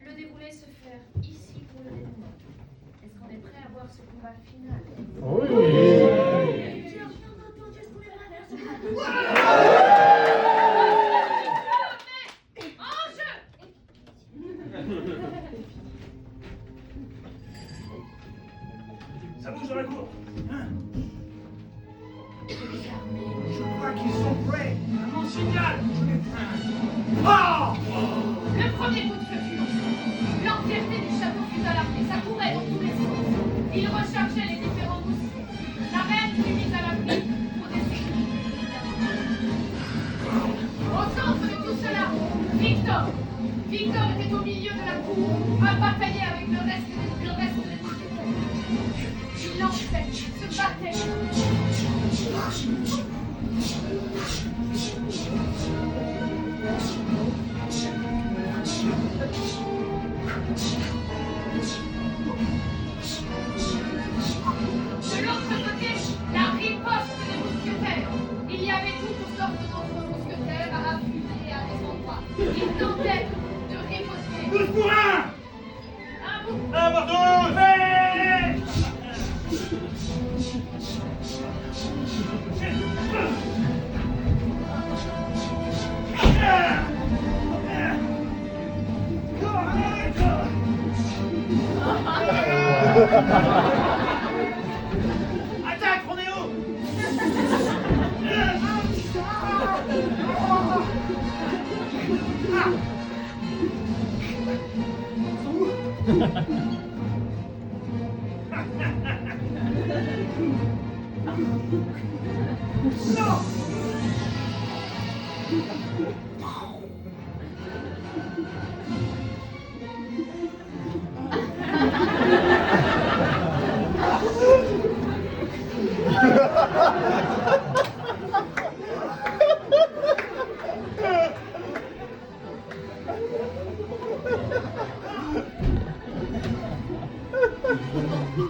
le déroulé se faire ici pour le dénouement. Est-ce qu'on est prêt à voir ce combat final? En jeu! Ça bouge dans la cour. Hein? Je crois qu'ils sont prêts. À mon signal. Oh! Le premier coup de feu fut lancé. L'entièreté du château fut alarmée. Ça courait dans tous les sens. Il rechargeait les différents mousquets. La reine fut mise à l'abri pour des sécurités. Au centre de tout cela, Victor. Victor était au milieu de la cour, à batailler avec le reste des mousquetaires. Il lançait, se battait. De l'autre côté, la riposte des mousquetaires. Il y avait toutes sortes d'autres mousquetaires à affûter à des endroits. Ils tentaient de riposter. 12 pour 1! Un bout. 1 pour 12! Hey! Attaque, Roméo!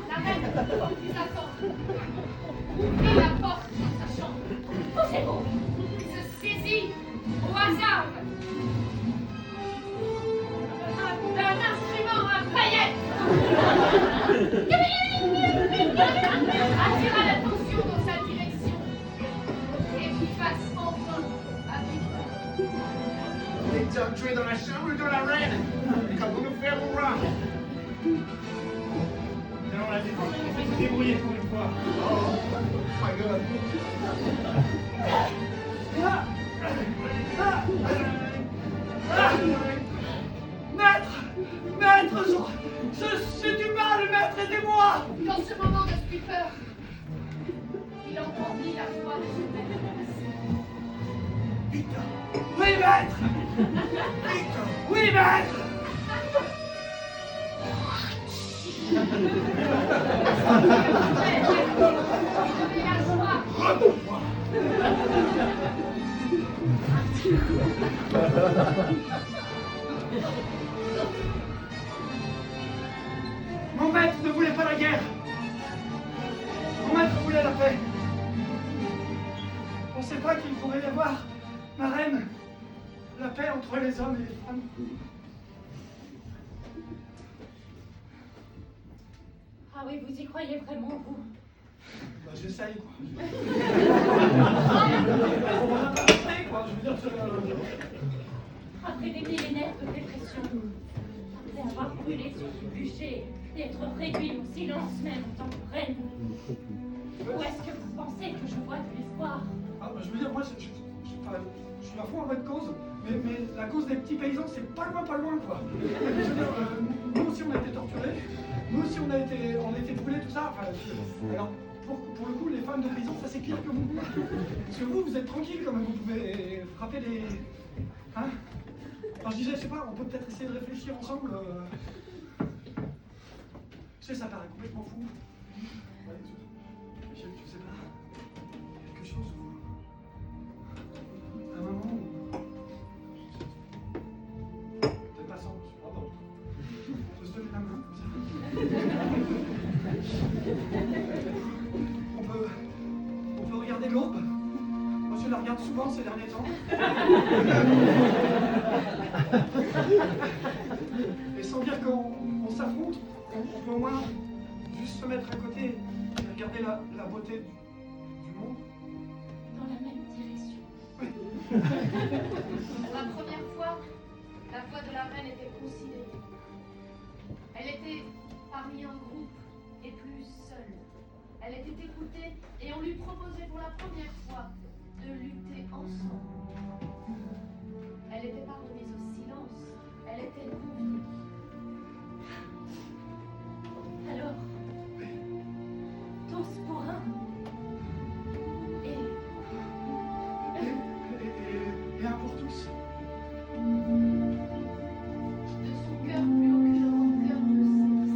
La reine vous attend. Ouvrez la porte de sa chambre. Posez-vous. Se saisit au hasard d'un instrument à paillettes. Attira l'attention dans sa direction et vous fasse enfin avec Vous êtes entré dans la chambre de la reine, comme vous nous faire hurrah. Nous allons la débrouiller pour une fois. Oh, my God. Maître, j'ai du mal, maître, aidez-moi. Dans ce moment de stupeur, il entendit la voix de son maître. Victor. Oui, maître. Victor. Oui, maître. La joie. Redonne-moi. Mon maître ne voulait pas la guerre. Mon maître voulait la paix. On ne sait pas qu'il pourrait y avoir, ma reine, la paix entre les hommes et les femmes. Ah oui, vous y croyez vraiment, vous? Bah, j'essaye, quoi. Après des millénaires de dépression, après avoir brûlé sur le bûcher, et être réduit au silence même en tant que reine, où est-ce que vous pensez que je vois de l'espoir? Ah, bah, je veux dire, moi, je suis à fond à votre cause, mais la cause des petits paysans, c'est pas loin, quoi. Je veux dire, nous aussi, on a été torturés, nous aussi, on a été brûlés, tout ça. Enfin, alors, pour le coup, les femmes de paysans, ça c'est pire que vous. Parce que vous êtes tranquille quand même, vous pouvez frapper les... Hein? Alors je disais, je sais pas, on peut peut-être essayer de réfléchir ensemble. Tu sais, ça paraît complètement fou. Ouais, je sais pas. Quelque chose où... Un moment où... Peut-être pas sans... Pardon. Je se donner la main, comme ça. On peut regarder l'aube. Moi, je la regarde souvent ces derniers temps. Et sans dire qu'on s'affronte, on peut au moins juste se mettre à côté et regarder la beauté du monde. Dans la même direction. Oui. Pour la première fois, la voix de la reine était considérée. Elle était parmi un groupe et plus seule. Elle était écoutée et on lui proposait pour la première fois de lutter ensemble. Elle était pas remise au silence, elle était conviée. Alors, tous pour un. Et Et un pour tous. de son cœur, plus aucune rancœur ne s'excite.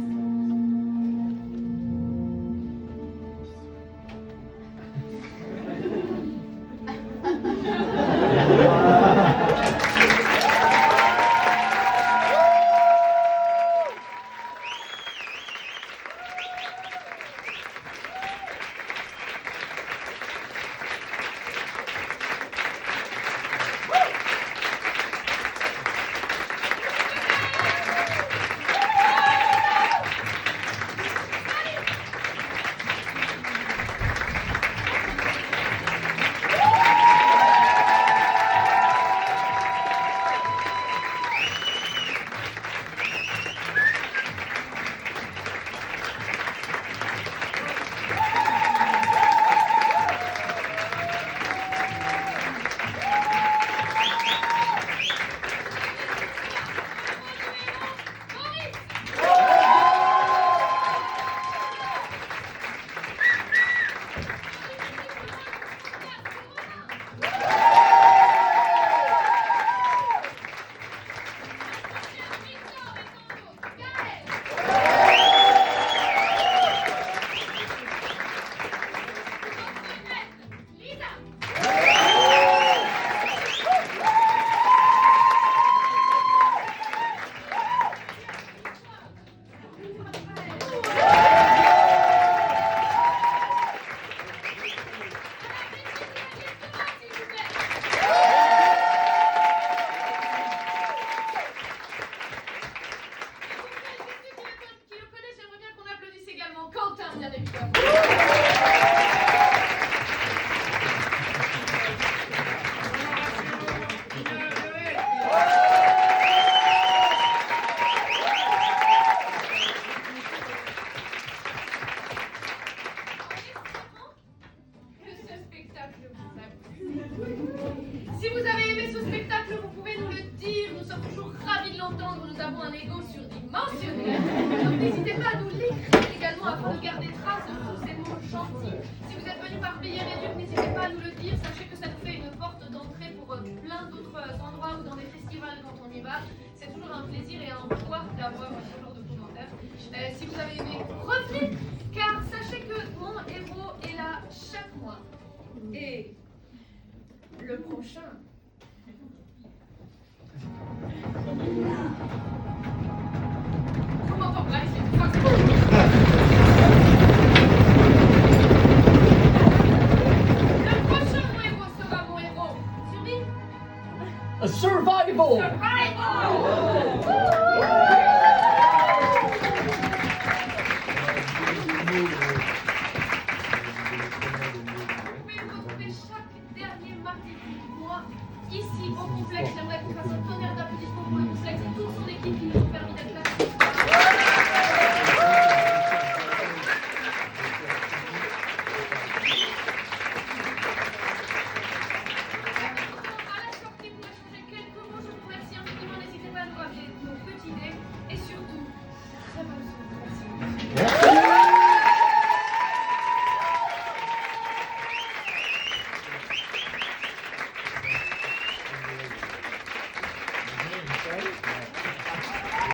nous avons un ego surdimensionné. Donc n'hésitez pas à nous l'écrire également afin de garder trace de tous ces mots gentils. Si vous êtes venu par pays réduit, n'hésitez pas à nous le dire. Sachez que ça nous fait une porte d'entrée pour plein d'autres endroits ou dans des festivals quand on y va. C'est toujours un plaisir et un poids d'avoir ce genre de commentaires. Si vous avez aimé, revenez, car sachez que mon héros est là chaque mois. Et le prochain. Comment on va essayer de faire ça? Le prochain mon héros sera mon héros. Survie? A survival! Ici au complexe, j'aimerais qu'on fasse un tonnerre d'applaudissements pour le complexe et toute son équipe qui nous ont permis d'être là.